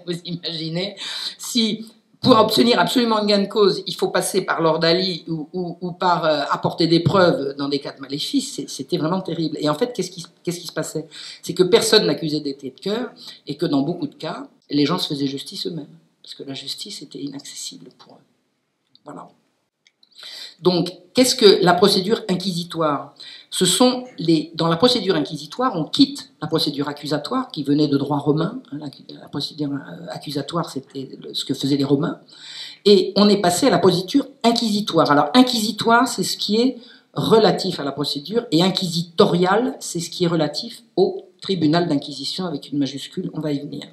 Vous imaginez, si pour obtenir absolument un gain de cause, il faut passer par l'ordali ou par apporter des preuves dans des cas de maléfice, c'était vraiment terrible. Et en fait, qu'est-ce qui se passait? C'est que personne n'accusait d'être de cœur, et que dans beaucoup de cas, les gens se faisaient justice eux-mêmes, parce que la justice était inaccessible pour eux. Voilà. Donc, qu'est-ce que la procédure inquisitoire? Dans la procédure inquisitoire, on quitte la procédure accusatoire, qui venait de droit romain. La procédure accusatoire, c'était ce que faisaient les Romains. Et on est passé à la procédure inquisitoire. Alors, inquisitoire, c'est ce qui est relatif à la procédure, et inquisitorial, c'est ce qui est relatif au tribunal d'inquisition, avec une majuscule, on va y venir.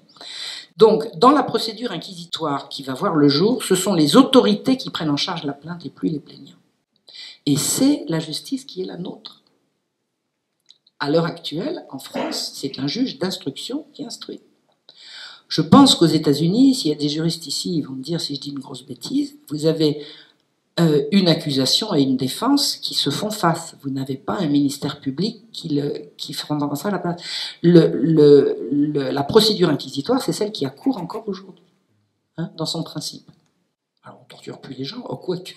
Donc, dans la procédure inquisitoire qui va voir le jour, ce sont les autorités qui prennent en charge la plainte et plus les plaignants. Et c'est la justice qui est la nôtre. À l'heure actuelle, en France, c'est un juge d'instruction qui instruit. Je pense qu'aux États-Unis, s'il y a des juristes ici, ils vont me dire si je dis une grosse bêtise, vous avez une accusation et une défense qui se font face. Vous n'avez pas un ministère public qui fera ça à la place. La procédure inquisitoire, c'est celle qui a cours encore aujourd'hui, dans son principe. Alors, on ne torture plus les gens, quoique.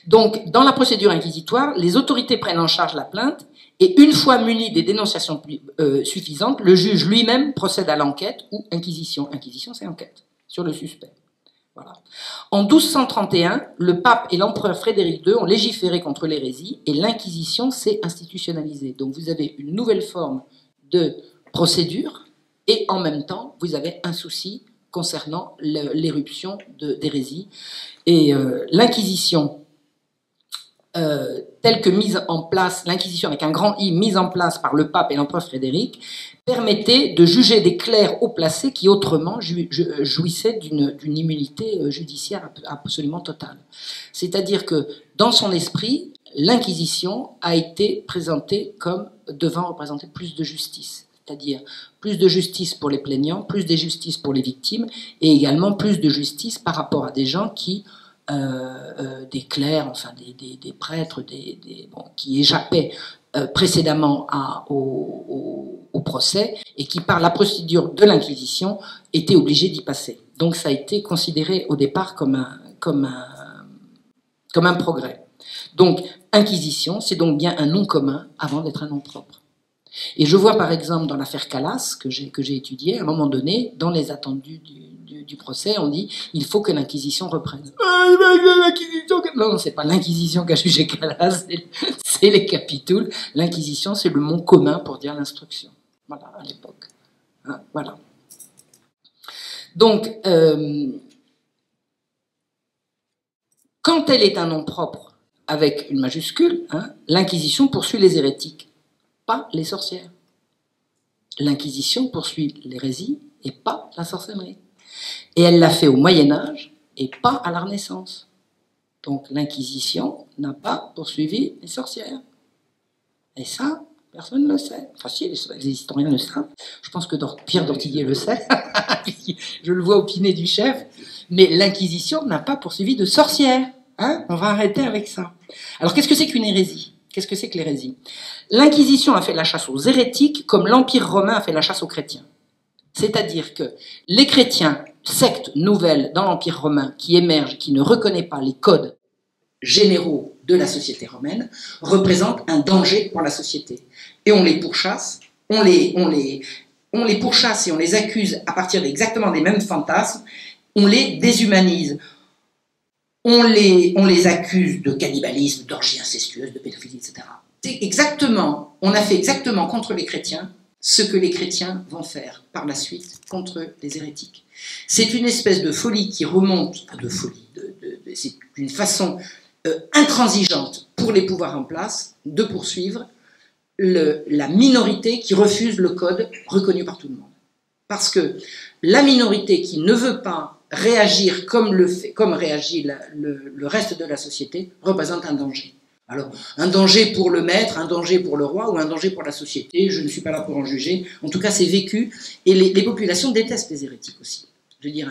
Donc, dans la procédure inquisitoire, les autorités prennent en charge la plainte, et une fois munis des dénonciations suffisantes, le juge lui-même procède à l'enquête ou inquisition. Inquisition, c'est enquête sur le suspect. Voilà. En 1231, le pape et l'empereur Frédéric II ont légiféré contre l'hérésie, et l'inquisition s'est institutionnalisée. Donc vous avez une nouvelle forme de procédure, et en même temps, vous avez un souci concernant l'éruption d'hérésie. Et l'inquisition, telle que mise en place, l'inquisition avec un grand I, mise en place par le pape et l'empereur Frédéric, permettait de juger des clercs haut placés qui autrement jouissaient d'une immunité judiciaire absolument totale. C'est-à-dire que dans son esprit, l'inquisition a été présentée comme devant représenter plus de justice. C'est-à-dire plus de justice pour les plaignants, plus de justice pour les victimes, et également plus de justice par rapport à des gens qui des clercs, enfin des prêtres, qui échappaient précédemment au procès et qui, par la procédure de l'Inquisition, étaient obligés d'y passer. Donc ça a été considéré au départ comme un progrès. Donc Inquisition, c'est donc bien un nom commun avant d'être un nom propre. Et je vois par exemple dans l'affaire Calas, que j'ai étudiée, à un moment donné, dans les attendus du procès, on dit il faut que l'Inquisition reprenne. Non, c'est pas l'Inquisition qui a jugé Calas, c'est les capitules. L'Inquisition, c'est le mot commun pour dire l'instruction. Voilà, à l'époque. Voilà. Donc, quand elle est un nom propre avec une majuscule, l'Inquisition poursuit les hérétiques, pas les sorcières. L'Inquisition poursuit l'hérésie et pas la sorcellerie. Et elle l'a fait au Moyen-Âge et pas à la Renaissance. Donc l'Inquisition n'a pas poursuivi les sorcières. Et ça, personne ne le sait. Enfin si, les historiens le savent. Je pense que Pierre d'Ortillier le sait. Je le vois opiner du chef. Mais l'Inquisition n'a pas poursuivi de sorcières. On va arrêter avec ça. Alors qu'est-ce que c'est qu'une hérésie ? Qu'est-ce que c'est que l'hérésie ? L'Inquisition a fait la chasse aux hérétiques comme l'Empire romain a fait la chasse aux chrétiens. C'est-à-dire que les chrétiens, secte nouvelle dans l'Empire romain qui émerge, qui ne reconnaît pas les codes généraux de la société romaine, représentent un danger pour la société. Et on les pourchasse, on les pourchasse et on les accuse à partir exactement des mêmes fantasmes, on les déshumanise. On les accuse de cannibalisme, d'orgie incestueuse, de pédophilie, etc. On a fait exactement contre les chrétiens ce que les chrétiens vont faire par la suite contre les hérétiques. C'est une espèce de folie qui remonte, c'est une façon intransigeante pour les pouvoirs en place de poursuivre la minorité qui refuse le code reconnu par tout le monde. Parce que la minorité qui ne veut pas réagir comme réagit le reste de la société représente un danger. Alors, un danger pour le maître, un danger pour le roi ou un danger pour la société, je ne suis pas là pour en juger. En tout cas, c'est vécu. Et les populations détestent les hérétiques aussi. Je veux dire,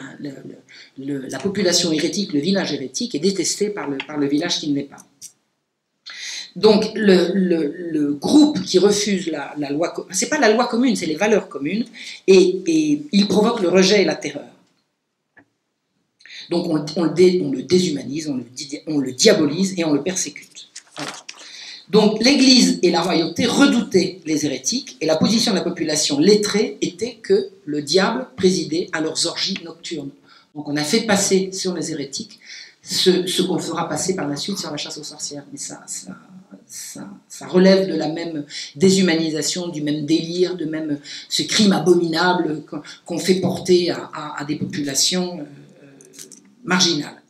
la population hérétique, le village hérétique, est détesté par le village qui ne l'est pas. Donc, le groupe qui refuse la loi commune, c'est pas la loi commune, c'est les valeurs communes, et il provoque le rejet et la terreur. Donc, on le déshumanise, on le diabolise et on le persécute. Voilà. Donc, l'Église et la royauté redoutaient les hérétiques, et la position de la population lettrée était que le diable présidait à leurs orgies nocturnes. Donc, on a fait passer sur les hérétiques ce qu'on fera passer par la suite sur la chasse aux sorcières. Mais ça relève de la même déshumanisation, du même délire, de même ce crime abominable qu'on fait porter à des populations marginales.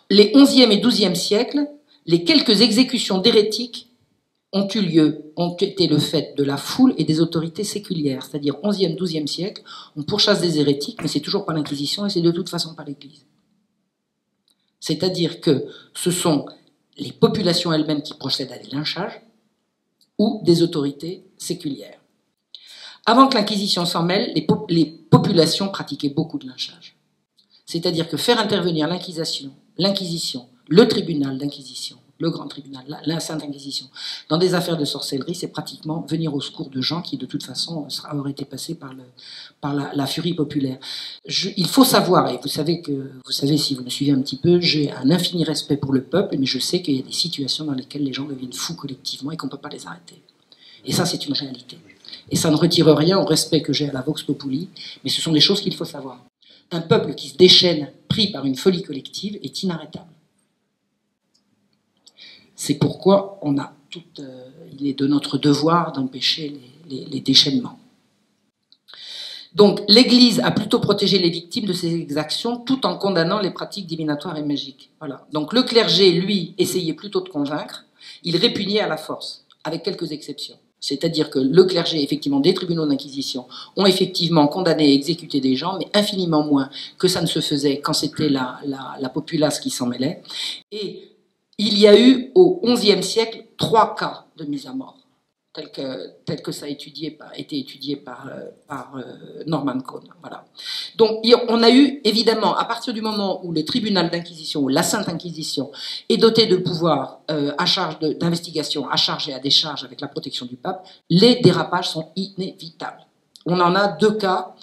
Les 11e et 12e siècles, les quelques exécutions d'hérétiques ont été le fait de la foule et des autorités séculières. C'est-à-dire 11e, 12e siècle, on pourchasse des hérétiques, mais c'est toujours pas l'Inquisition et c'est de toute façon pas l'Église. C'est-à-dire que ce sont les populations elles-mêmes qui procèdent à des lynchages ou des autorités séculières. Avant que l'Inquisition s'en mêle, les populations pratiquaient beaucoup de lynchages. C'est-à-dire que faire intervenir l'Inquisition, le tribunal d'Inquisition, le grand tribunal, la Sainte Inquisition, dans des affaires de sorcellerie, c'est pratiquement venir au secours de gens qui, de toute façon, auraient été passés par la furie populaire. Il faut savoir, et vous savez, si vous me suivez un petit peu, j'ai un infini respect pour le peuple, mais je sais qu'il y a des situations dans lesquelles les gens deviennent fous collectivement et qu'on ne peut pas les arrêter. Et ça, c'est une réalité. Et ça ne retire rien au respect que j'ai à la Vox Populi, mais ce sont des choses qu'il faut savoir. Un peuple qui se déchaîne, pris par une folie collective, est inarrêtable. C'est pourquoi il est de notre devoir d'empêcher les déchaînements. Donc, l'Église a plutôt protégé les victimes de ces exactions tout en condamnant les pratiques divinatoires et magiques. Voilà. Donc, le clergé, lui, essayait plutôt de convaincre, il répugnait à la force, avec quelques exceptions. C'est-à-dire que le clergé, effectivement, des tribunaux d'inquisition ont effectivement condamné et exécuté des gens, mais infiniment moins que ça ne se faisait quand c'était la populace qui s'en mêlait. Et il y a eu, au XIe siècle, 3 cas de mise à mort, tel que ça a été étudié par Norman Cohn. Voilà. Donc, on a eu, évidemment, à partir du moment où le tribunal d'inquisition, ou la Sainte Inquisition, est doté de pouvoirs à charge d'investigation, à charge et à décharge avec la protection du pape, les dérapages sont inévitables. On en a 2 cas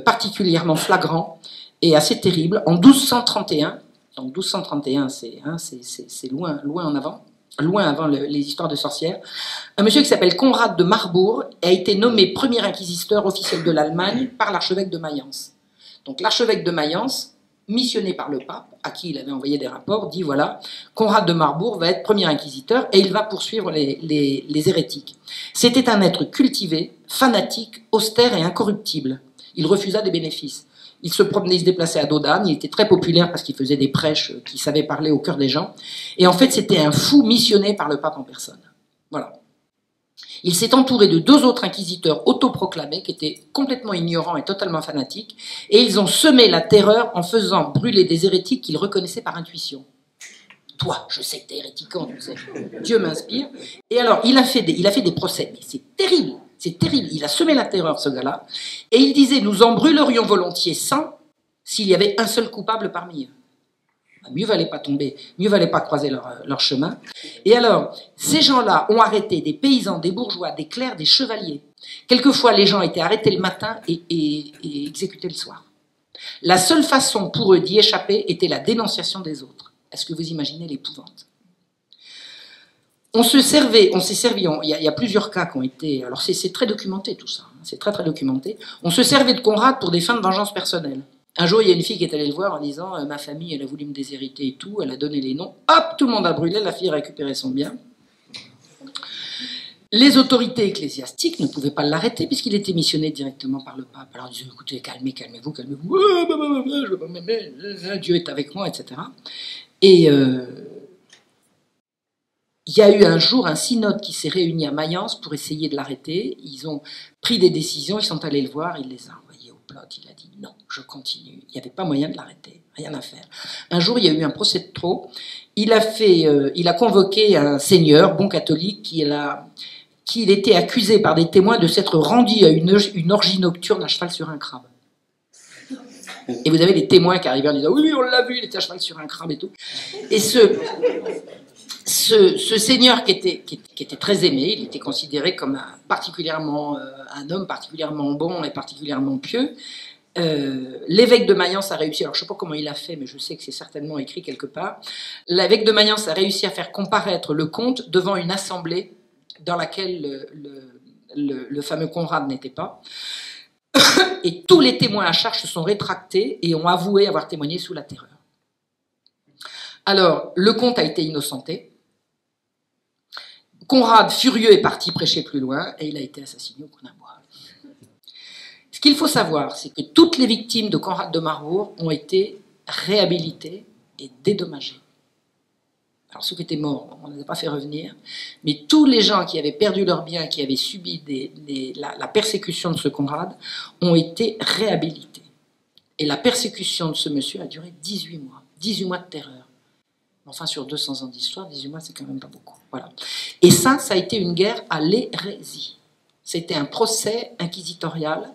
particulièrement flagrants et assez terribles. En 1231, donc 1231, c'est loin avant les histoires de sorcières, un monsieur qui s'appelle Conrad de Marbourg a été nommé premier inquisiteur officiel de l'Allemagne par l'archevêque de Mayence. Donc l'archevêque de Mayence, missionné par le pape, à qui il avait envoyé des rapports, dit voilà, Conrad de Marbourg va être premier inquisiteur et il va poursuivre les hérétiques. C'était un être cultivé, fanatique, austère et incorruptible. Il refusa des bénéfices. Il se promenait, il se déplaçait à Dodane, il était très populaire parce qu'il faisait des prêches qui savaient parler au cœur des gens. Et en fait, c'était un fou missionné par le pape en personne. Voilà. Il s'est entouré de 2 autres inquisiteurs autoproclamés qui étaient complètement ignorants et totalement fanatiques, et ils ont semé la terreur en faisant brûler des hérétiques qu'ils reconnaissaient par intuition. Toi, je sais que t'es héréticant, tu sais. Dieu m'inspire. Et alors, il a fait des procès, mais c'est terrible. C'est terrible, il a semé la terreur, ce gars-là. Et il disait, nous en brûlerions volontiers 100 s'il y avait un seul coupable parmi eux. Mieux valait pas tomber, mieux valait pas croiser leur chemin. Et alors, ces gens-là ont arrêté des paysans, des bourgeois, des clercs, des chevaliers. Quelquefois, les gens étaient arrêtés le matin et exécutés le soir. La seule façon pour eux d'y échapper était la dénonciation des autres. Est-ce que vous imaginez l'épouvante? On s'est servi, il y a plusieurs cas qui ont été, alors c'est très documenté tout ça, c'est très très documenté. On se servait de Conrad pour des fins de vengeance personnelle. Un jour, il y a une fille qui est allée le voir en disant ma famille, elle a voulu me déshériter et tout, elle a donné les noms, hop, tout le monde a brûlé, la fille a récupéré son bien. Les autorités ecclésiastiques ne pouvaient pas l'arrêter puisqu'il était missionné directement par le pape. Alors ils disaient écoutez, calmez-vous, Dieu est avec moi, etc. Et il y a eu un jour un synode qui s'est réuni à Mayence pour essayer de l'arrêter. Ils ont pris des décisions, ils sont allés le voir, il les a envoyés au plot. Il a dit non, je continue. Il n'y avait pas moyen de l'arrêter, rien à faire. Un jour, il y a eu un procès de trop. Il a convoqué un seigneur, bon catholique, qu'il était accusé par des témoins de s'être rendu à une orgie nocturne à cheval sur un crabe. Et vous avez des témoins qui arrivaient en disant oui, on l'a vu, il était à cheval sur un crabe et tout. Et ce seigneur qui était très aimé, il était considéré comme un homme particulièrement bon et particulièrement pieux. L'évêque de Mayence a réussi, alors je ne sais pas comment il a fait, mais je sais que c'est certainement écrit quelque part. L'évêque de Mayence a réussi à faire comparaître le comte devant une assemblée dans laquelle le fameux Conrad n'était pas. Et tous les témoins à charge se sont rétractés et ont avoué avoir témoigné sous la terreur. Alors, le comte a été innocenté. Conrad, furieux, est parti prêcher plus loin et il a été assassiné au coup d'un bois. Ce qu'il faut savoir, c'est que toutes les victimes de Conrad de Marbourg ont été réhabilitées et dédommagées. Alors ceux qui étaient morts, on ne les a pas fait revenir, mais tous les gens qui avaient perdu leurs biens, qui avaient subi la persécution de ce Conrad, ont été réhabilités. Et la persécution de ce monsieur a duré 18 mois. 18 mois de terreur. Enfin, sur 200 ans d'histoire, 18 mois, c'est quand même pas beaucoup. Voilà. Et ça a été une guerre à l'hérésie. C'était un procès inquisitorial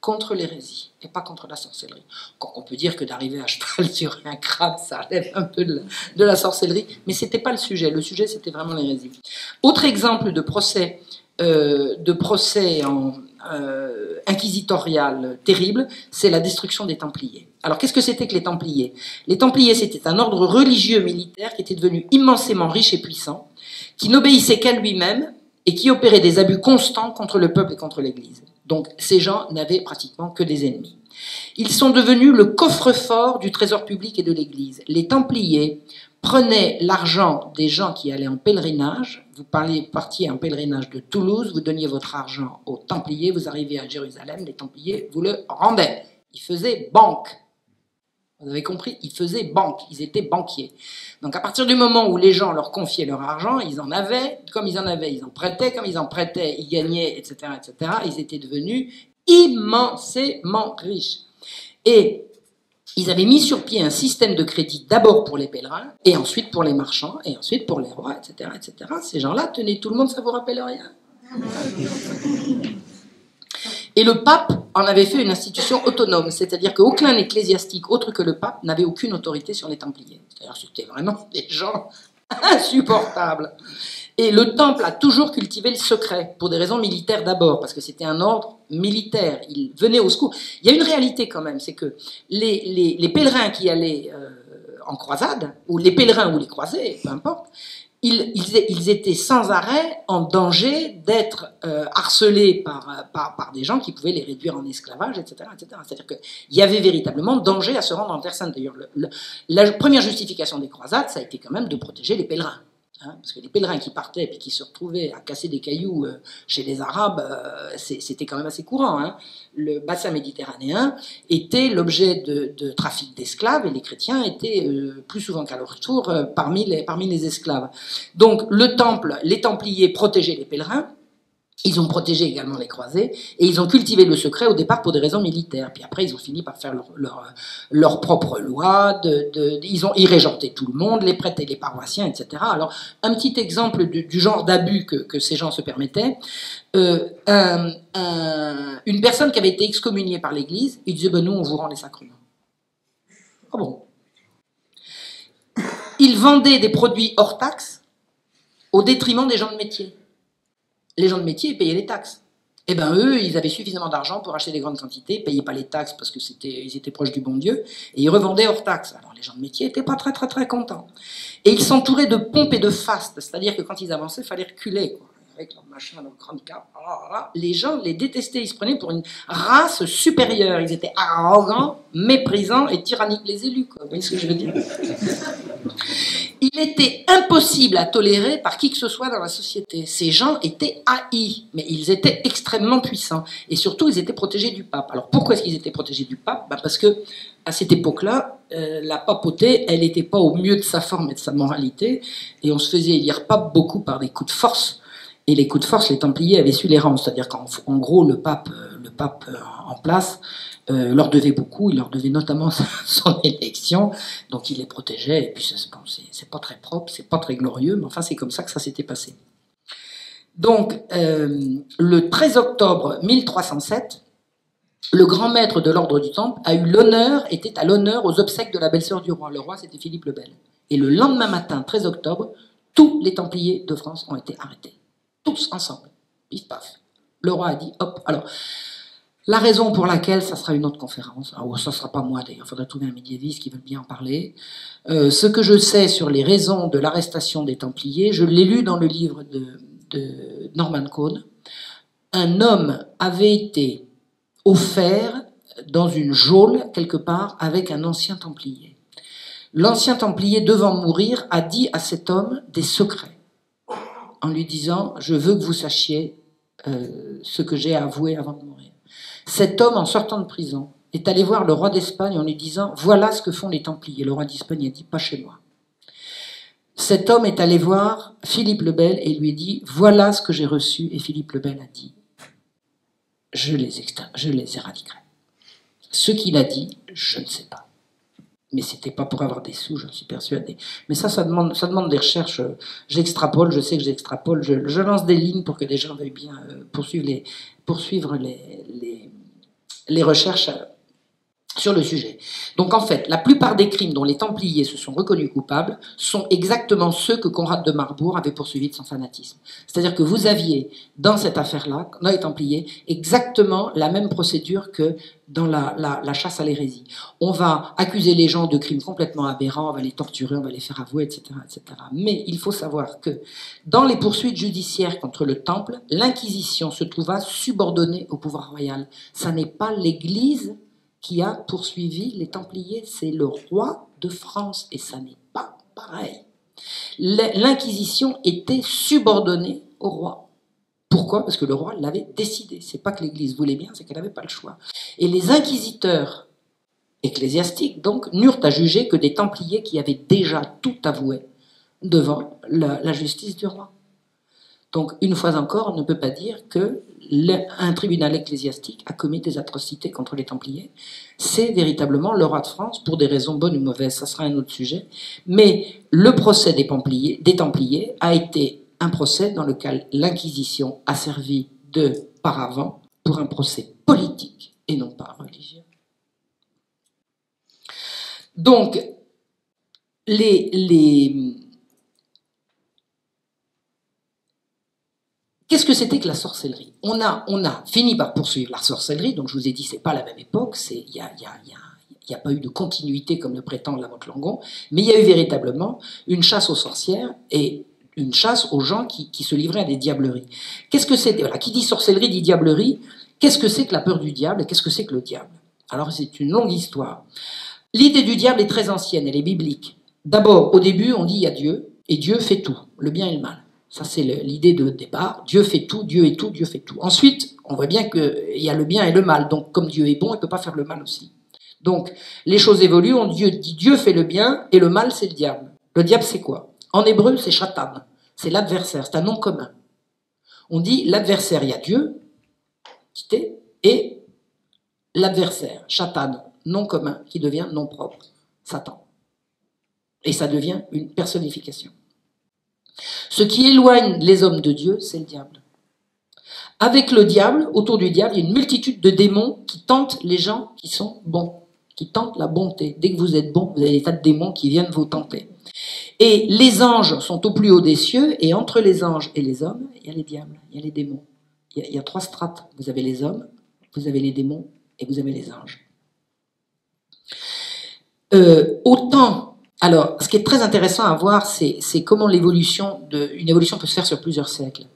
contre l'hérésie et pas contre la sorcellerie. Quand on peut dire que d'arriver à cheval sur un crabe, ça relève un peu de la sorcellerie, mais c'était pas le sujet. Le sujet, c'était vraiment l'hérésie. Autre exemple de procès inquisitorial terrible, c'est la destruction des Templiers. Alors, qu'est-ce que c'était que les Templiers? Les Templiers, c'était un ordre religieux militaire qui était devenu immensément riche et puissant, qui n'obéissait qu'à lui-même et qui opérait des abus constants contre le peuple et contre l'Église. Donc, ces gens n'avaient pratiquement que des ennemis. Ils sont devenus le coffre-fort du trésor public et de l'Église. Les Templiers prenaient l'argent des gens qui allaient en pèlerinage. Vous partiez en pèlerinage de Toulouse, vous donniez votre argent aux Templiers, vous arrivez à Jérusalem, les Templiers vous le rendaient. Ils faisaient banque. Vous avez compris? Ils faisaient banque, ils étaient banquiers. Donc à partir du moment où les gens leur confiaient leur argent, ils en avaient, comme ils en avaient, ils en prêtaient, comme ils en prêtaient, ils gagnaient, etc., etc. Ils étaient devenus immensément riches. Et ils avaient mis sur pied un système de crédit d'abord pour les pèlerins, et ensuite pour les marchands, et ensuite pour les rois, etc., etc. Ces gens-là, tenez, tout le monde, ça vous rappelle rien? Et le pape en avait fait une institution autonome, c'est-à-dire qu'aucun ecclésiastique autre que le pape n'avait aucune autorité sur les Templiers. C'est-à-dire que c'était vraiment des gens insupportables. Et le temple a toujours cultivé le secret, pour des raisons militaires d'abord, parce que c'était un ordre militaire. Il venait au secours. Il y a une réalité quand même, c'est que les pèlerins qui allaient en croisade, ou les pèlerins ou les croisés, peu importe, ils étaient sans arrêt en danger d'être harcelés par des gens qui pouvaient les réduire en esclavage, etc., etc. C'est-à-dire qu'il y avait véritablement danger à se rendre en Terre Sainte. D'ailleurs, la première justification des croisades, ça a été quand même de protéger les pèlerins. Hein, parce que les pèlerins qui partaient et qui se retrouvaient à casser des cailloux chez les Arabes, c'était quand même assez courant. Hein. Le bassin méditerranéen était l'objet de trafic d'esclaves et les chrétiens étaient plus souvent qu'à leur tour parmi les esclaves. Donc le temple, les Templiers protégeaient les pèlerins. Ils ont protégé également les croisés et ils ont cultivé le secret au départ pour des raisons militaires. Puis après, ils ont fini par faire leur propre loi, ils régentaient tout le monde, les prêtres et les paroissiens, etc. Alors, un petit exemple du genre d'abus que ces gens se permettaient. Une personne qui avait été excommuniée par l'Église, il disait, ben nous, on vous rend les sacrements. Ah bon? ils vendaient des produits hors taxes au détriment des gens de métier. Les gens de métier payaient les taxes. Eh bien, eux, ils avaient suffisamment d'argent pour acheter des grandes quantités, ne payaient pas les taxes parce qu'ils étaient proches du bon Dieu, et ils revendaient hors taxes. Alors, les gens de métier n'étaient pas très, très, très contents. Et ils s'entouraient de pompes et de fastes, c'est-à-dire que quand ils avançaient, il fallait reculer, quoi. Avec leur machin, leur grande cape. Les gens les détestaient, ils se prenaient pour une race supérieure. Ils étaient arrogants, méprisants et tyranniques, les élus, quoi. Vous voyez ce que je veux dire? Il était impossible à tolérer par qui que ce soit dans la société. Ces gens étaient haïs, mais ils étaient extrêmement puissants. Et surtout, ils étaient protégés du pape. Alors pourquoi est-ce qu'ils étaient protégés du pape? Parce que à cette époque-là, la papauté, elle n'était pas au mieux de sa forme et de sa moralité, et on se faisait élire pape beaucoup par des coups de force. Et les coups de force, les Templiers avaient su les rendre. C'est-à-dire qu'en gros, le pape en place leur devait beaucoup. Il leur devait notamment son élection. Donc il les protégeait. Et puis c'est pas très propre, c'est pas très glorieux, mais enfin c'est comme ça que ça s'était passé. Donc le 13 octobre 1307, le grand maître de l'ordre du Temple était à l'honneur aux obsèques de la belle-sœur du roi. Le roi, c'était Philippe le Bel. Et le lendemain matin, 13 octobre, tous les Templiers de France ont été arrêtés. Tous ensemble. Pif paf. Le roi a dit hop. Alors, la raison pour laquelle, ça sera une autre conférence. Alors, ça ne sera pas moi d'ailleurs, il faudrait trouver un médiéviste qui veut bien en parler. Ce que je sais sur les raisons de l'arrestation des Templiers, je l'ai lu dans le livre de Norman Cohn. Un homme avait été offert dans une geôle quelque part avec un ancien Templier. L'ancien Templier, devant mourir, a dit à cet homme des secrets, en lui disant « Je veux que vous sachiez ce que j'ai à avouer avant de mourir ». Cet homme, en sortant de prison, est allé voir le roi d'Espagne en lui disant « Voilà ce que font les Templiers ». Le roi d'Espagne a dit « Pas chez moi ». Cet homme est allé voir Philippe le Bel et lui dit « Voilà ce que j'ai reçu ». Et Philippe le Bel a dit « Je les éradiquerai ». Ce qu'il a dit, je ne sais pas. Mais c'était pas pour avoir des sous, j'en suis persuadé. Mais ça demande des recherches. J'extrapole, je sais que j'extrapole. Je lance des lignes pour que les gens veuillent bien poursuivre les recherches sur le sujet. Donc en fait, la plupart des crimes dont les Templiers se sont reconnus coupables sont exactement ceux que Conrad de Marbourg avait poursuivis de son fanatisme. C'est-à-dire que vous aviez, dans cette affaire-là, dans les Templiers, exactement la même procédure que dans la chasse à l'hérésie. On va accuser les gens de crimes complètement aberrants, on va les torturer, on va les faire avouer, etc., etc. Mais il faut savoir que dans les poursuites judiciaires contre le Temple, l'Inquisition se trouva subordonnée au pouvoir royal. Ça n'est pas l'Église qui a poursuivi les Templiers, c'est le roi de France, et ça n'est pas pareil. L'Inquisition était subordonnée au roi. Pourquoi? Parce que le roi l'avait décidé. C'est pas que l'Église voulait bien, c'est qu'elle n'avait pas le choix. Et les inquisiteurs ecclésiastiques, donc, n'eurent à juger que des Templiers qui avaient déjà tout avoué devant la justice du roi. Donc, une fois encore, on ne peut pas dire qu'un tribunal ecclésiastique a commis des atrocités contre les Templiers. C'est véritablement le roi de France, pour des raisons bonnes ou mauvaises, ça sera un autre sujet. Mais le procès des Templiers a été un procès dans lequel l'Inquisition a servi de paravent pour un procès politique et non pas religieux. Donc, qu'est-ce que c'était que la sorcellerie? On a fini par poursuivre la sorcellerie, donc je vous ai dit, c'est pas la même époque, il n'y a pas eu de continuité comme le prétend La Motte-Langon, mais il y a eu véritablement une chasse aux sorcières et une chasse aux gens qui se livraient à des diableries. Qu'est-ce que c'est? Voilà, qui dit sorcellerie dit diablerie. Qu'est-ce que c'est que la peur du diable et qu'est-ce que c'est que le diable? Alors c'est une longue histoire. L'idée du diable est très ancienne, elle est biblique. D'abord, au début, on dit il y a Dieu, et Dieu fait tout, le bien et le mal. Ça, c'est l'idée de départ. Dieu fait tout, Dieu est tout, Dieu fait tout. Ensuite, on voit bien qu'il y a le bien et le mal. Donc, comme Dieu est bon, il ne peut pas faire le mal aussi. Donc, les choses évoluent. On dit Dieu fait le bien et le mal, c'est le diable. Le diable, c'est quoi? En hébreu, c'est Shatan. C'est l'adversaire, c'est un nom commun. On dit l'adversaire, il y a Dieu, et l'adversaire, Shatan, nom commun, qui devient nom propre, Satan. Et ça devient une personnification. Ce qui éloigne les hommes de Dieu, c'est le diable. Avec le diable, autour du diable, il y a une multitude de démons qui tentent les gens qui sont bons, qui tentent la bonté. Dès que vous êtes bon, vous avez des tas de démons qui viennent vous tenter. Et les anges sont au plus haut des cieux, et entre les anges et les hommes, il y a les diables, il y a les démons. Il y a 3 strates. Vous avez les hommes, vous avez les démons, et vous avez les anges. Alors, ce qui est très intéressant à voir, c'est comment une évolution peut se faire sur plusieurs siècles.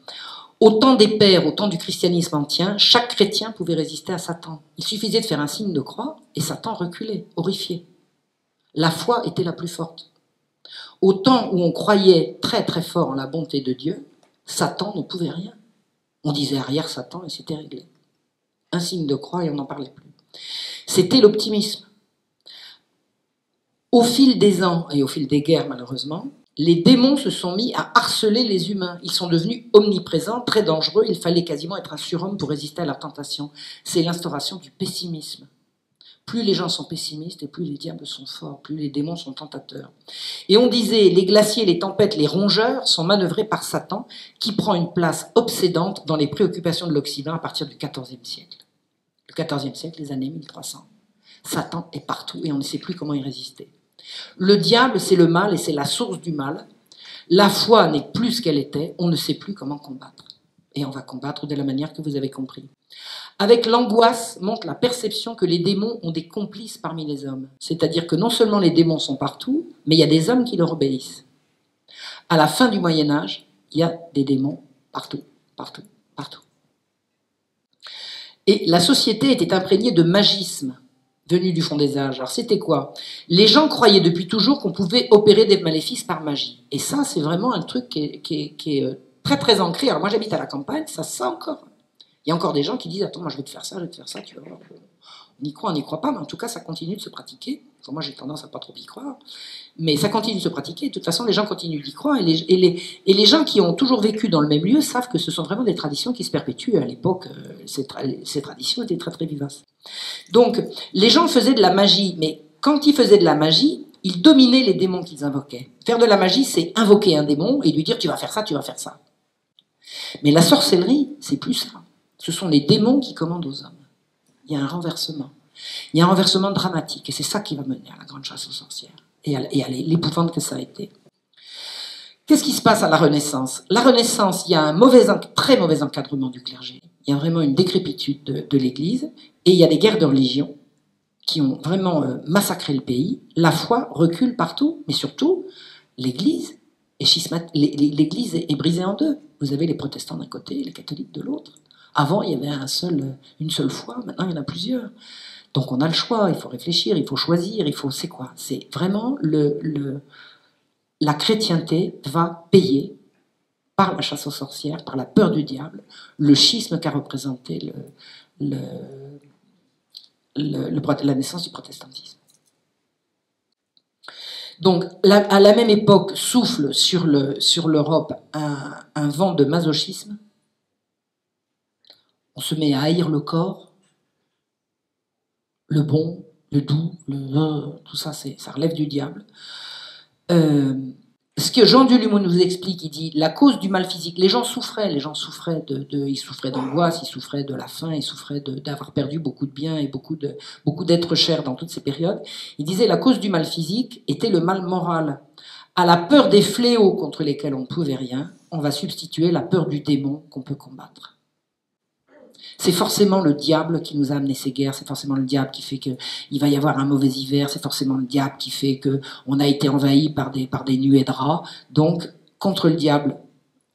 Au temps des pères, au temps du christianisme ancien, chaque chrétien pouvait résister à Satan. Il suffisait de faire un signe de croix et Satan reculait, horrifié. La foi était la plus forte. Au temps où on croyait très très fort en la bonté de Dieu, Satan ne pouvait rien. On disait arrière Satan et c'était réglé. Un signe de croix et on n'en parlait plus. C'était l'optimisme. Au fil des ans et au fil des guerres malheureusement, les démons se sont mis à harceler les humains. Ils sont devenus omniprésents, très dangereux. Il fallait quasiment être un surhomme pour résister à leur tentation. C'est l'instauration du pessimisme. Plus les gens sont pessimistes et plus les diables sont forts, plus les démons sont tentateurs. Et on disait, les glaciers, les tempêtes, les rongeurs sont manœuvrés par Satan, qui prend une place obsédante dans les préoccupations de l'Occident à partir du XIVe siècle. Le XIVe siècle, les années 1300. Satan est partout et on ne sait plus comment y résister. Le diable, c'est le mal et c'est la source du mal. La foi n'est plus ce qu'elle était, on ne sait plus comment combattre. Et on va combattre de la manière que vous avez compris. Avec l'angoisse monte la perception que les démons ont des complices parmi les hommes. C'est-à-dire que non seulement les démons sont partout, mais il y a des hommes qui leur obéissent. À la fin du Moyen-Âge, il y a des démons partout, partout, partout. Et la société était imprégnée de magisme venu du fond des âges. Alors c'était quoi? Les gens croyaient depuis toujours qu'on pouvait opérer des maléfices par magie. Et ça, c'est vraiment un truc qui est très très ancré. Alors moi j'habite à la campagne, ça se sent encore. Il y a encore des gens qui disent « Attends, moi je vais te faire ça, tu vas voir. » On y croit, on n'y croit pas, mais en tout cas ça continue de se pratiquer. Enfin, moi j'ai tendance à pas trop y croire. Mais ça continue de se pratiquer. De toute façon, les gens continuent d'y croire. Et les gens qui ont toujours vécu dans le même lieu savent que ce sont vraiment des traditions qui se perpétuent. À l'époque, ces traditions étaient très très vivaces. Donc, les gens faisaient de la magie. Mais quand ils faisaient de la magie, ils dominaient les démons qu'ils invoquaient. Faire de la magie, c'est invoquer un démon et lui dire « Tu vas faire ça, tu vas faire ça. » Mais la sorcellerie, c'est plus ça. Ce sont les démons qui commandent aux hommes. Il y a un renversement. Il y a un renversement dramatique. Et c'est ça qui va mener à la grande chasse aux sorcières. Et à l'épouvante que ça a été. Qu'est-ce qui se passe à la Renaissance? La Renaissance, il y a un très mauvais encadrement du clergé. Il y a vraiment une décrépitude de l'Église. Et il y a des guerres de religion qui ont vraiment massacré le pays. La foi recule partout. Mais surtout, l'Église est brisée en deux. Vous avez les protestants d'un côté et les catholiques de l'autre. Avant, il y avait une seule foi. Maintenant, il y en a plusieurs. Donc on a le choix, il faut réfléchir, il faut choisir, c'est quoi? C'est vraiment la chrétienté va payer par la chasse aux sorcières, par la peur du diable, le schisme qu'a représenté la naissance du protestantisme. Donc à la même époque souffle sur l'Europe un vent de masochisme. On se met à haïr le corps. Le bon, le doux, tout ça, ça relève du diable. Ce que Jean Dulumo nous explique, il dit la cause du mal physique. Les gens souffraient ils souffraient d'angoisse, ils souffraient de la faim, ils souffraient d'avoir perdu beaucoup de biens et beaucoup d'êtres chers dans toutes ces périodes. Il disait la cause du mal physique était le mal moral. À la peur des fléaux contre lesquels on ne pouvait rien, on va substituer la peur du démon qu'on peut combattre. C'est forcément le diable qui nous a amené ces guerres, c'est forcément le diable qui fait qu'il va y avoir un mauvais hiver, c'est forcément le diable qui fait qu'on a été envahi par des nuées de rats. Donc, contre le diable,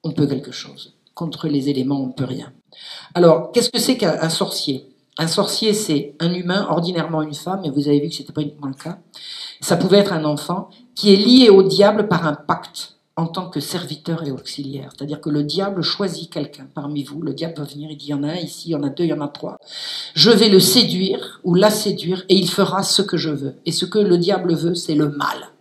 on peut quelque chose. Contre les éléments, on ne peut rien. Alors, qu'est-ce que c'est qu'un sorcier? Un sorcier, c'est un humain, ordinairement une femme, mais vous avez vu que ce n'était pas uniquement le cas. Ça pouvait être un enfant qui est lié au diable par un pacte, en tant que serviteur et auxiliaire. C'est-à-dire que le diable choisit quelqu'un parmi vous. Le diable va venir, il dit, il y en a un ici, il y en a deux, il y en a trois. Je vais le séduire ou la séduire et il fera ce que je veux. Et ce que le diable veut, c'est le mal.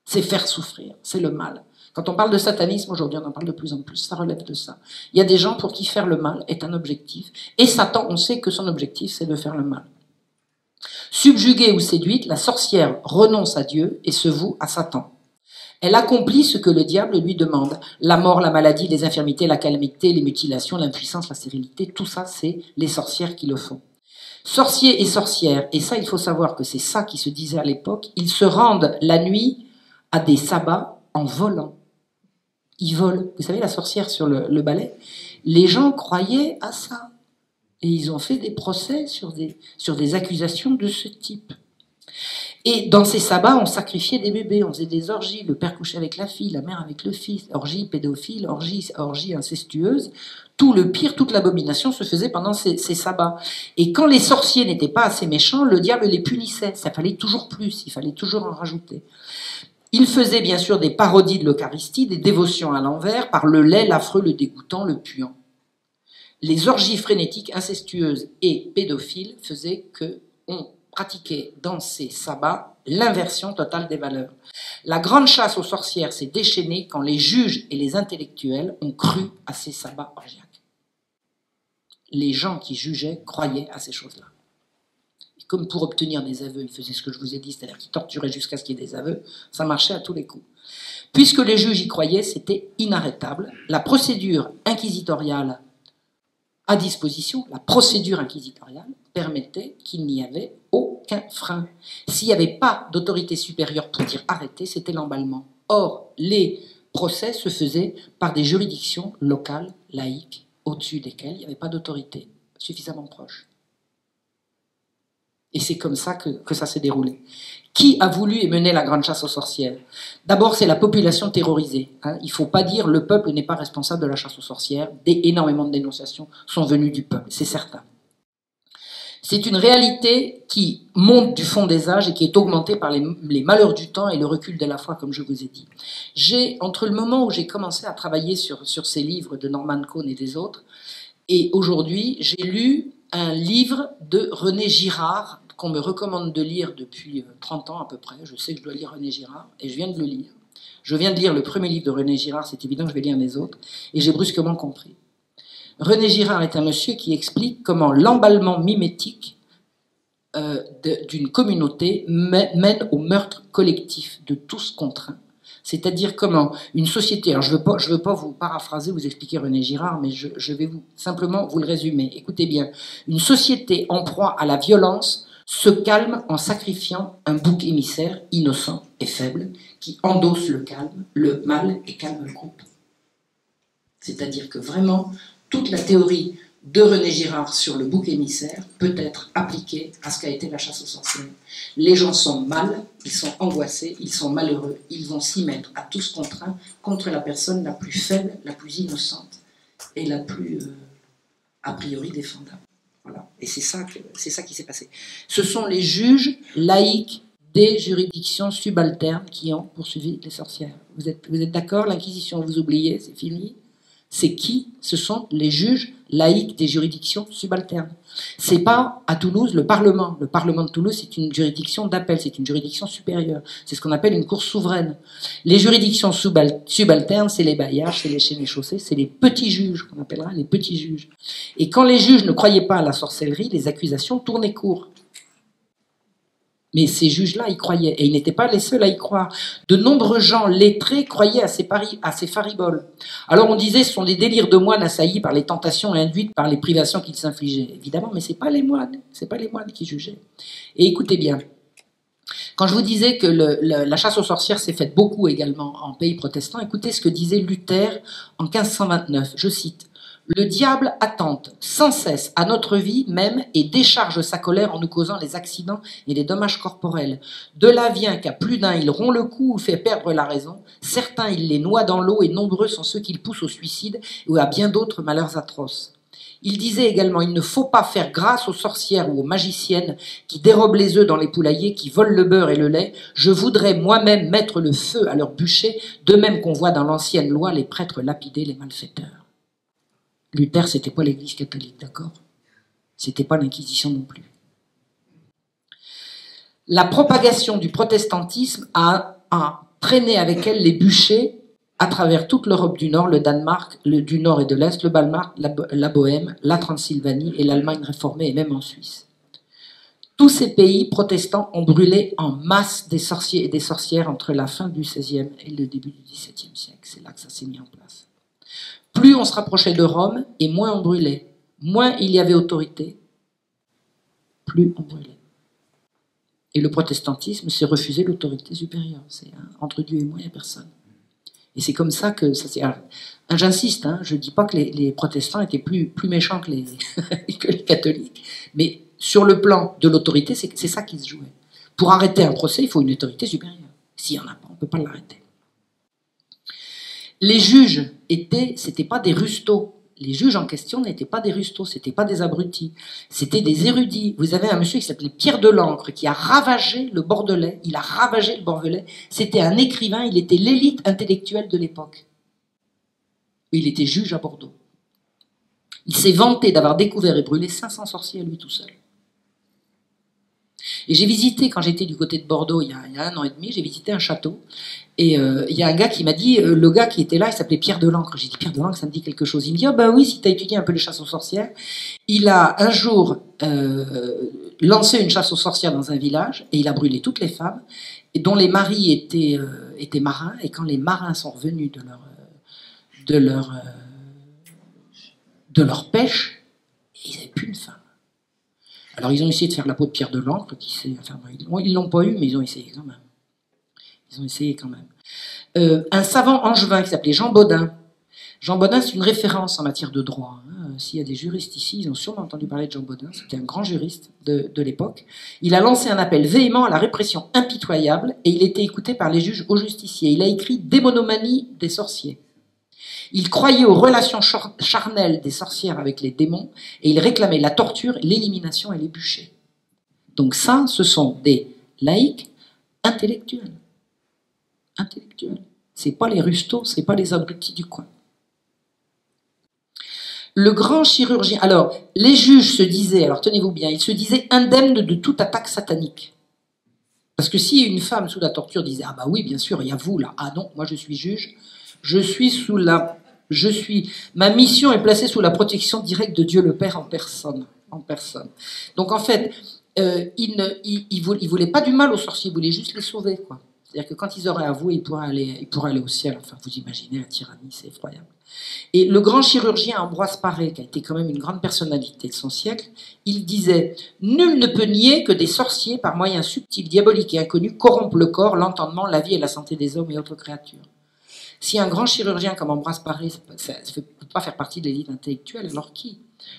C'est faire souffrir, c'est le mal. Quand on parle de satanisme, aujourd'hui, on en parle de plus en plus. Ça relève de ça. Il y a des gens pour qui faire le mal est un objectif. Et Satan, on sait que son objectif, c'est de faire le mal. Subjuguée ou séduite, la sorcière renonce à Dieu et se voue à Satan. Elle accomplit ce que le diable lui demande. La mort, la maladie, les infirmités, la calamité, les mutilations, l'impuissance, la stérilité, tout ça, c'est les sorcières qui le font. Sorciers et sorcières, et ça, il faut savoir que c'est ça qui se disait à l'époque, ils se rendent la nuit à des sabbats en volant. Ils volent. Vous savez, la sorcière sur le balai, les gens croyaient à ça. Et ils ont fait des procès sur des accusations de ce type. Et dans ces sabbats, on sacrifiait des bébés, on faisait des orgies. Le père couchait avec la fille, la mère avec le fils. Orgie pédophile, orgie incestueuse. Tout le pire, toute l'abomination se faisait pendant ces sabbats. Et quand les sorciers n'étaient pas assez méchants, le diable les punissait. Ça fallait toujours plus, il fallait toujours en rajouter. Il faisait bien sûr des parodies de l'Eucharistie, des dévotions à l'envers, par le laid, l'affreux, le dégoûtant, le puant. Les orgies frénétiques, incestueuses et pédophiles faisaient qu'on pratiquait dans ces sabbats l'inversion totale des valeurs. La grande chasse aux sorcières s'est déchaînée quand les juges et les intellectuels ont cru à ces sabbats orgiaques. Les gens qui jugeaient croyaient à ces choses-là. Et comme pour obtenir des aveux, ils faisaient ce que je vous ai dit, c'est-à-dire qu'ils torturaient jusqu'à ce qu'il y ait des aveux, ça marchait à tous les coups. Puisque les juges y croyaient, c'était inarrêtable. La procédure inquisitoriale à disposition, la procédure inquisitoriale permettait qu'il n'y avait aucun frein. S'il n'y avait pas d'autorité supérieure pour dire arrêtez, c'était l'emballement. Or, les procès se faisaient par des juridictions locales, laïques, au-dessus desquelles il n'y avait pas d'autorité suffisamment proche. Et c'est comme ça que ça s'est déroulé. Qui a voulu et mené la grande chasse aux sorcières? D'abord, c'est la population terrorisée. Il ne faut pas dire le peuple n'est pas responsable de la chasse aux sorcières. Énormément de dénonciations sont venues du peuple, c'est certain. C'est une réalité qui monte du fond des âges et qui est augmentée par les malheurs du temps et le recul de la foi, comme je vous ai dit. Entre le moment où j'ai commencé à travailler sur ces livres de Norman Cohn et des autres, et aujourd'hui, j'ai lu un livre de René Girard, qu'on me recommande de lire depuis 30 ans à peu près. Je sais que je dois lire René Girard, et je viens de le lire. Je viens de lire le premier livre de René Girard, c'est évident que je vais lire les autres, et j'ai brusquement compris. René Girard est un monsieur qui explique comment l'emballement mimétique d'une communauté mène au meurtre collectif de tous contre un. C'est-à-dire comment une société, alors je veux pas vous paraphraser, vous expliquer René Girard, mais je vais simplement vous le résumer. Écoutez bien, une société en proie à la violence se calme en sacrifiant un bouc émissaire innocent et faible qui endosse le mal et calme le groupe. C'est-à-dire que vraiment, toute la théorie de René Girard sur le bouc émissaire peut être appliquée à ce qu'a été la chasse aux sorcières. Les gens sont mal, ils sont angoissés, ils sont malheureux, ils vont s'y mettre à tous contre un, contre la personne la plus faible, la plus innocente et la plus a priori défendable. Voilà. Et c'est ça qui s'est passé. Ce sont les juges laïcs des juridictions subalternes qui ont poursuivi les sorcières. Vous êtes d'accord? L'Inquisition, vous oubliez, c'est fini. C'est qui? Ce sont les juges laïcs des juridictions subalternes. C'est pas à Toulouse le Parlement. Le Parlement de Toulouse, c'est une juridiction d'appel, c'est une juridiction supérieure. C'est ce qu'on appelle une cour souveraine. Les juridictions subalternes, c'est les bailliages, c'est les sénéchaussées, c'est les petits juges, qu'on appellera les petits juges. Et quand les juges ne croyaient pas à la sorcellerie, les accusations tournaient court. Mais ces juges-là y croyaient, et ils n'étaient pas les seuls à y croire. De nombreux gens lettrés croyaient à ces fariboles. Alors on disait, ce sont des délires de moines assaillis par les tentations induites par les privations qu'ils s'infligeaient. Évidemment, mais c'est pas les moines qui jugeaient. Et écoutez bien, quand je vous disais que la chasse aux sorcières s'est faite beaucoup également en pays protestants, écoutez ce que disait Luther en 1529, je cite. Le diable attente sans cesse à notre vie même et décharge sa colère en nous causant les accidents et les dommages corporels. De là vient qu'à plus d'un il rompt le cou ou fait perdre la raison, certains il les noie dans l'eau et nombreux sont ceux qu'il pousse au suicide ou à bien d'autres malheurs atroces. Il disait également, il ne faut pas faire grâce aux sorcières ou aux magiciennes qui dérobent les œufs dans les poulaillers, qui volent le beurre et le lait. Je voudrais moi-même mettre le feu à leur bûcher, de même qu'on voit dans l'ancienne loi les prêtres lapider les malfaiteurs. Luther, c'était pas l'Église catholique, d'accord? C'était pas l'Inquisition non plus. La propagation du protestantisme a traîné avec elle les bûchers à travers toute l'Europe du Nord, le Danemark, du Nord et de l'Est, le Balmark, la Bohème, la Transylvanie et l'Allemagne réformée et même en Suisse. Tous ces pays protestants ont brûlé en masse des sorciers et des sorcières entre la fin du XVIe et le début du XVIIe siècle. C'est là que ça s'est mis en place. Plus on se rapprochait de Rome et moins on brûlait. Moins il y avait autorité, plus on brûlait. Et le protestantisme, c'est refuser l'autorité supérieure. C'est entre Dieu et moi, il n'y a personne. Et c'est comme ça que ça s'est... J'insiste, hein, je ne dis pas que les protestants étaient plus méchants que que les catholiques, mais sur le plan de l'autorité, c'est ça qui se jouait. Pour arrêter un procès, il faut une autorité supérieure. S'il n'y en a pas, on ne peut pas l'arrêter. Les juges c'était pas des rustos. Les juges en question n'étaient pas des rustos, c'était pas des abrutis, c'était des érudits. Vous avez un monsieur qui s'appelait Pierre de l'Ancre qui a ravagé le Bordelais, il a ravagé le Bordelais. C'était un écrivain, il était l'élite intellectuelle de l'époque. Il était juge à Bordeaux. Il s'est vanté d'avoir découvert et brûlé 500 sorciers à lui tout seul. Et j'ai visité, quand j'étais du côté de Bordeaux, il y a 1 an et demi, j'ai visité un château. Et il y a un gars qui m'a dit, le gars qui était là, il s'appelait Pierre de l'Ancre. J'ai dit, Pierre de l'Ancre, ça me dit quelque chose. Il me dit, oh ben oui, si tu as étudié un peu les chasses aux sorcières. Il a un jour lancé une chasse aux sorcières dans un village, et il a brûlé toutes les femmes, et dont les maris étaient marins, et quand les marins sont revenus de leur pêche, ils n'avaient plus une femme. Alors ils ont essayé de faire la peau de Pierre de l'Ancre, ils l'ont pas eu, mais ils ont essayé quand même. Un savant angevin qui s'appelait Jean Bodin. Jean Bodin, c'est une référence en matière de droit. Hein. S'il y a des juristes ici, ils ont sûrement entendu parler de Jean Bodin. C'était un grand juriste de l'époque. Il a lancé un appel véhément à la répression impitoyable et il était écouté par les juges aux justiciers. Il a écrit Démonomanie des sorciers. Il croyait aux relations charnelles des sorcières avec les démons et il réclamait la torture, l'élimination et les bûchers. Donc ça, ce sont des laïcs intellectuels. C'est pas les rustos, c'est pas les abrutis du coin. Le grand chirurgien... Alors, les juges se disaient, alors tenez-vous bien, ils se disaient indemnes de toute attaque satanique. Parce que si une femme sous la torture disait « Ah bah oui, bien sûr, il y a vous là. Ah non, moi je suis juge. Ma mission est placée sous la protection directe de Dieu le Père en personne. Donc en fait, il voulait pas du mal aux sorciers, il voulait juste les sauver, quoi. C'est-à-dire que quand ils auraient avoué, ils pourraient aller au ciel. Enfin, vous imaginez la tyrannie, c'est effroyable. Et le grand chirurgien Ambroise Paré, qui a été quand même une grande personnalité de son siècle, il disait « Nul ne peut nier que des sorciers, par moyens subtils, diaboliques et inconnus, corrompent le corps, l'entendement, la vie et la santé des hommes et autres créatures. » Si un grand chirurgien comme Ambroise Paré ne peut pas faire partie de l'élite intellectuelle, alors qui?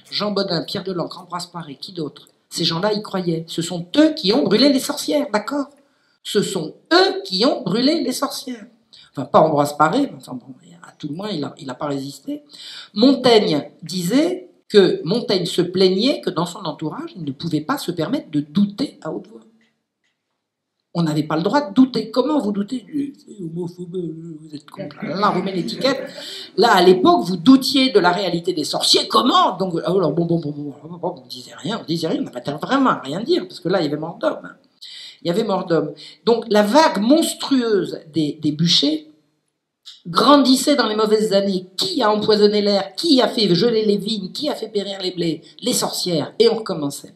Jean Bodin, Pierre de l'Ancre, Ambroise Paré, qui d'autre? Ces gens-là y croyaient. Ce sont eux qui ont brûlé les sorcières, d'accord? Ce sont eux qui ont brûlé les sorcières. Enfin, pas Ambroise Paré, mais enfin, bon, à tout le moins, il n'a pas résisté. Montaigne se plaignait que dans son entourage, il ne pouvait pas se permettre de douter à haute voix. On n'avait pas le droit de douter. Comment vous doutez? C'est homophobe, vous êtes contre. Là, on remet l'étiquette. Là, à l'époque, vous doutiez de la réalité des sorciers. Comment? Donc, alors, on disait rien, on n'avait vraiment à rien dire, parce que là, il y avait mort d'homme. Hein. Il y avait mort d'homme. Donc, la vague monstrueuse des bûchers grandissait dans les mauvaises années. Qui a empoisonné l'air? Qui a fait geler les vignes? Qui a fait périr les blés? Les sorcières. Et on recommençait.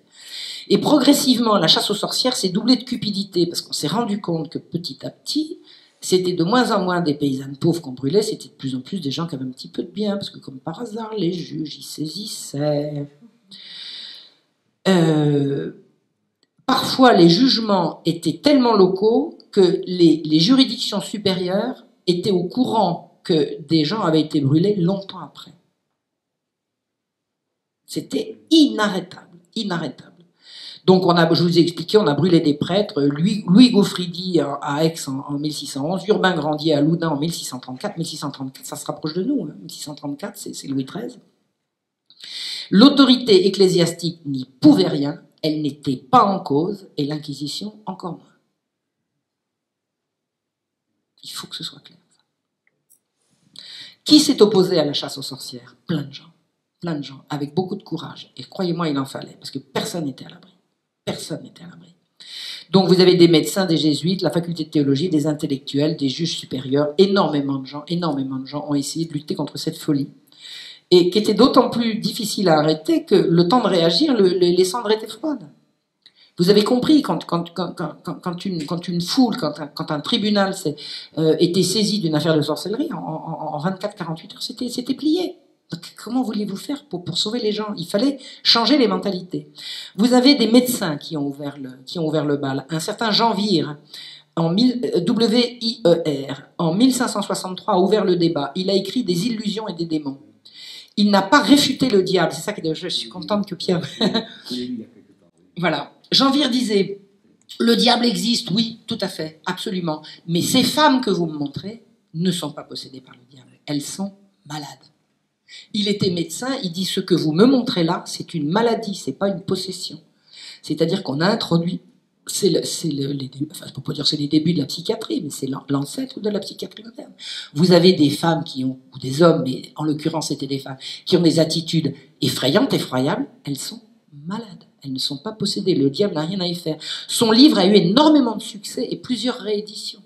Et progressivement, la chasse aux sorcières s'est doublée de cupidité, parce qu'on s'est rendu compte que petit à petit, c'était de moins en moins des paysannes pauvres qu'on brûlait, c'était de plus en plus des gens qui avaient un petit peu de bien, parce que comme par hasard, les juges y saisissaient. Parfois, les jugements étaient tellement locaux que les juridictions supérieures étaient au courant que des gens avaient été brûlés longtemps après. C'était inarrêtable. Donc, je vous ai expliqué, on a brûlé des prêtres. Louis Gaufridi à Aix en 1611, Urbain Grandier à Loudun en 1634. 1634, ça se rapproche de nous. Hein. 1634, c'est Louis XIII. L'autorité ecclésiastique n'y pouvait rien. Elle n'était pas en cause, et l'Inquisition encore moins. Il faut que ce soit clair. Qui s'est opposé à la chasse aux sorcières? Plein de gens, avec beaucoup de courage. Et croyez-moi, il en fallait, parce que personne n'était à l'abri. Donc vous avez des médecins, des jésuites, la faculté de théologie, des intellectuels, des juges supérieurs, énormément de gens ont essayé de lutter contre cette folie. Et qui était d'autant plus difficile à arrêter que le temps de réagir, les cendres étaient froides. Vous avez compris, quand une foule, quand un tribunal était saisi d'une affaire de sorcellerie, en 24-48 heures, c'était plié. Donc, comment vouliez-vous faire pour sauver les gens? Il fallait changer les mentalités. Vous avez des médecins qui ont ouvert le bal. Un certain Jean Vire, W-I-E-R, en 1563, a ouvert le débat. Il a écrit des illusions et des démons. Il n'a pas réfuté le diable. C'est ça que je suis contente que Pierre... Voilà. Janvier disait, le diable existe, oui, tout à fait, absolument. Mais ces femmes que vous me montrez ne sont pas possédées par le diable. Elles sont malades. Il était médecin, il dit, ce que vous me montrez là, c'est une maladie, c'est pas une possession. C'est-à-dire qu'on a introduit, enfin, je peux pas dire que c'est les débuts de la psychiatrie, mais c'est l'ancêtre de la psychiatrie moderne. Vous avez des femmes qui ont, ou des hommes, mais en l'occurrence c'était des femmes, qui ont des attitudes effrayantes, effroyables, elles sont malades. Elles ne sont pas possédées. Le diable n'a rien à y faire. Son livre a eu énormément de succès et plusieurs rééditions.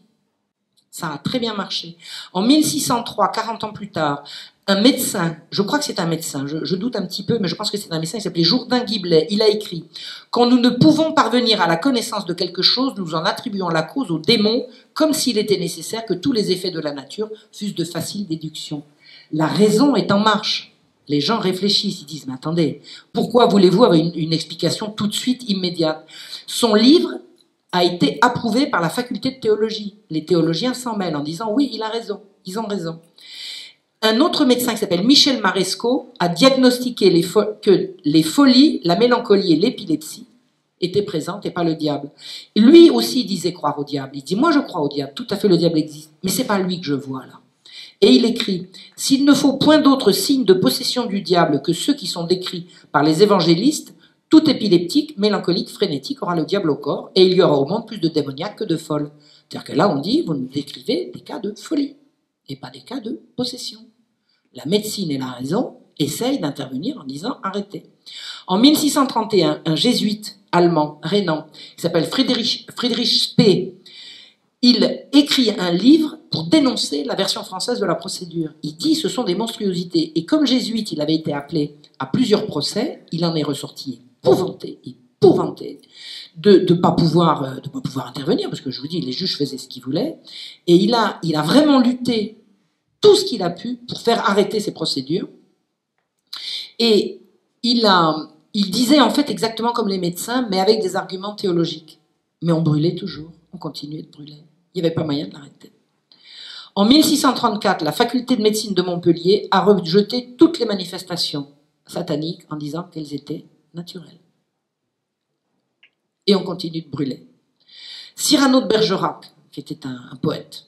Ça a très bien marché. En 1603, 40 ans plus tard, un médecin, je crois que c'est un médecin, je doute un petit peu, mais je pense que c'est un médecin, il s'appelait Jourdain Guiblet, il a écrit « Quand nous ne pouvons parvenir à la connaissance de quelque chose, nous en attribuons la cause au démon, comme s'il était nécessaire que tous les effets de la nature fussent de facile déduction. La raison est en marche. » Les gens réfléchissent, ils disent « Mais attendez, pourquoi voulez-vous avoir une explication tout de suite immédiate ?» Son livre a été approuvé par la faculté de théologie. Les théologiens s'en mêlent en disant « Oui, il a raison, ils ont raison. » Un autre médecin qui s'appelle Michel Marescot a diagnostiqué que les folies, la mélancolie et l'épilepsie étaient présentes et pas le diable. Lui aussi disait croire au diable. Il dit « Moi je crois au diable, tout à fait le diable existe, mais c'est pas lui que je vois là. » Et il écrit « S'il ne faut point d'autres signes de possession du diable que ceux qui sont décrits par les évangélistes, tout épileptique, mélancolique, frénétique aura le diable au corps, et il y aura au monde plus de démoniaques que de folles. » C'est-à-dire que là, on dit « Vous nous décrivez des cas de folie, et pas des cas de possession. » La médecine et la raison essayent d'intervenir en disant « Arrêtez. » En 1631, un jésuite allemand, rhénan, qui s'appelle Friedrich Spee, il écrit un livre pour dénoncer la version française de la procédure. Il dit ce sont des monstruosités. Et comme jésuite, il avait été appelé à plusieurs procès, il en est ressorti épouvanté de ne pas pouvoir intervenir, parce que je vous dis, les juges faisaient ce qu'ils voulaient. Et il a vraiment lutté tout ce qu'il a pu pour faire arrêter ces procédures. Et il disait en fait exactement comme les médecins, mais avec des arguments théologiques. Mais on brûlait toujours, on continuait de brûler. Il n'y avait pas moyen de l'arrêter. En 1634, la faculté de médecine de Montpellier a rejeté toutes les manifestations sataniques en disant qu'elles étaient naturelles. Et on continue de brûler. Cyrano de Bergerac, qui était un poète,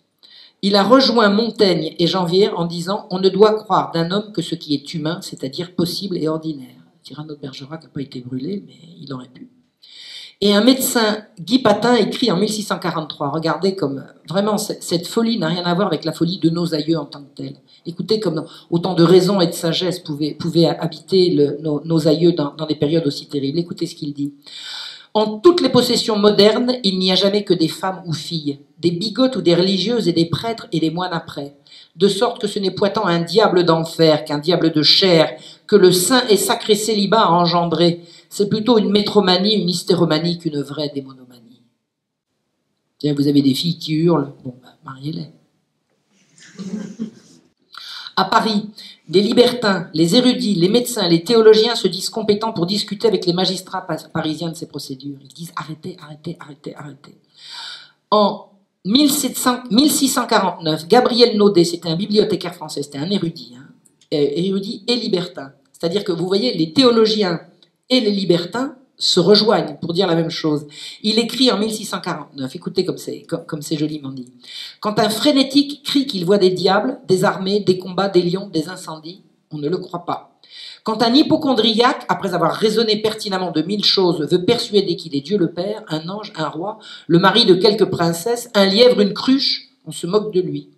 il a rejoint Montaigne et Janvier en disant « On ne doit croire d'un homme que ce qui est humain, c'est-à-dire possible et ordinaire. » Cyrano de Bergerac n'a pas été brûlé, mais il aurait pu. Et un médecin, Guy Patin, écrit en 1643, regardez comme vraiment cette folie n'a rien à voir avec la folie de nos aïeux en tant que telle. Écoutez comme autant de raison et de sagesse pouvaient habiter nos aïeux dans des périodes aussi terribles. Écoutez ce qu'il dit. En toutes les possessions modernes, il n'y a jamais que des femmes ou filles, des bigotes ou des religieuses et des prêtres et des moines après. De sorte que ce n'est point tant un diable d'enfer qu'un diable de chair que le saint et sacré célibat a engendré. C'est plutôt une métromanie, une hystéromanie qu'une vraie démonomanie. Vous avez des filles qui hurlent, bon, mariez-les. À Paris, les libertins, les érudits, les médecins, les théologiens se disent compétents pour discuter avec les magistrats parisiens de ces procédures. Ils disent arrêtez, arrêtez, arrêtez, arrêtez. En 1649, Gabriel Naudet, c'était un bibliothécaire français, c'était un érudit, érudit et libertin. C'est-à-dire que vous voyez, les théologiens et les libertins se rejoignent pour dire la même chose. Il écrit en 1649, écoutez comme c'est joliment dit. Quand un frénétique crie qu'il voit des diables, des armées, des combats, des lions, des incendies, on ne le croit pas. Quand un hypocondriaque, après avoir raisonné pertinemment de 1000 choses, veut persuader qu'il est Dieu le Père, un ange, un roi, le mari de quelques princesses, un lièvre, une cruche, on se moque de lui.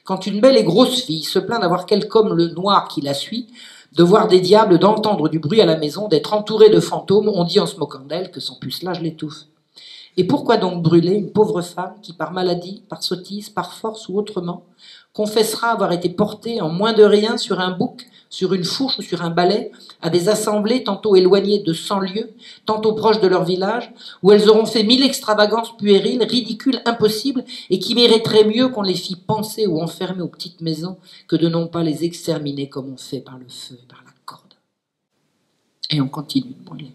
Quand une belle et grosse fille se plaint d'avoir quelque homme le noir qui la suit, de voir des diables, d'entendre du bruit à la maison, d'être entouré de fantômes, on dit en se moquant d'elle que son pucelage l'étouffe. Et pourquoi donc brûler une pauvre femme qui, par maladie, par sottise, par force ou autrement, confessera avoir été portée en moins de rien sur un bouc, sur une fourche ou sur un balai, à des assemblées tantôt éloignées de 100 lieues, tantôt proches de leur village, où elles auront fait 1000 extravagances puériles, ridicules, impossibles, et qui mériteraient mieux qu'on les fît penser ou enfermer aux petites maisons que de non pas les exterminer comme on fait par le feu et par la corde. Et on continue de brûler.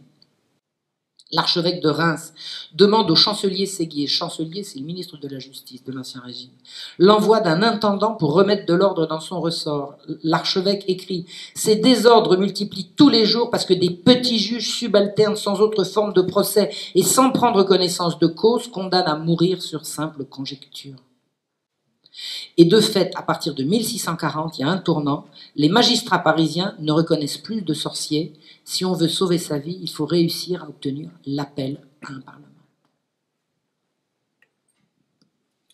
L'archevêque de Reims demande au chancelier Séguier, chancelier c'est le ministre de la Justice de l'Ancien Régime, l'envoi d'un intendant pour remettre de l'ordre dans son ressort. L'archevêque écrit « Ces désordres multiplient tous les jours parce que des petits juges subalternes sans autre forme de procès et sans prendre connaissance de cause condamnent à mourir sur simple conjecture. » Et de fait, à partir de 1640, il y a un tournant, les magistrats parisiens ne reconnaissent plus de sorciers. Si on veut sauver sa vie, il faut réussir à obtenir l'appel à un parlement.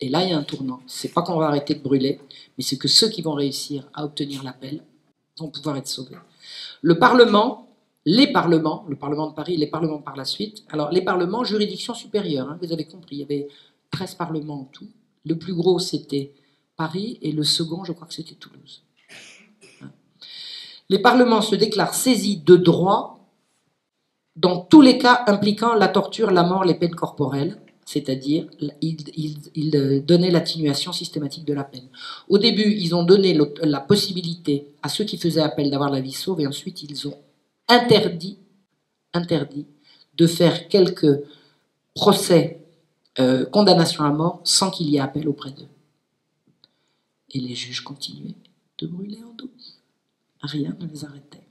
Et là, il y a un tournant. C'est pas qu'on va arrêter de brûler, mais c'est que ceux qui vont réussir à obtenir l'appel vont pouvoir être sauvés. Le Parlement, les parlements, le Parlement de Paris, les parlements par la suite. Alors, les parlements, juridiction supérieure, hein, vous avez compris, il y avait 13 parlements en tout. Le plus gros, c'était Paris, et le second, je crois que c'était Toulouse. Les parlements se déclarent saisis de droit dans tous les cas impliquant la torture, la mort, les peines corporelles, c'est-à-dire ils donnaient l'atténuation systématique de la peine. Au début, ils ont donné la possibilité à ceux qui faisaient appel d'avoir la vie sauve, et ensuite ils ont interdit de faire quelques procès, condamnation à mort, sans qu'il y ait appel auprès d'eux. Et les juges continuaient de brûler en douce. Rien ne les arrêtait.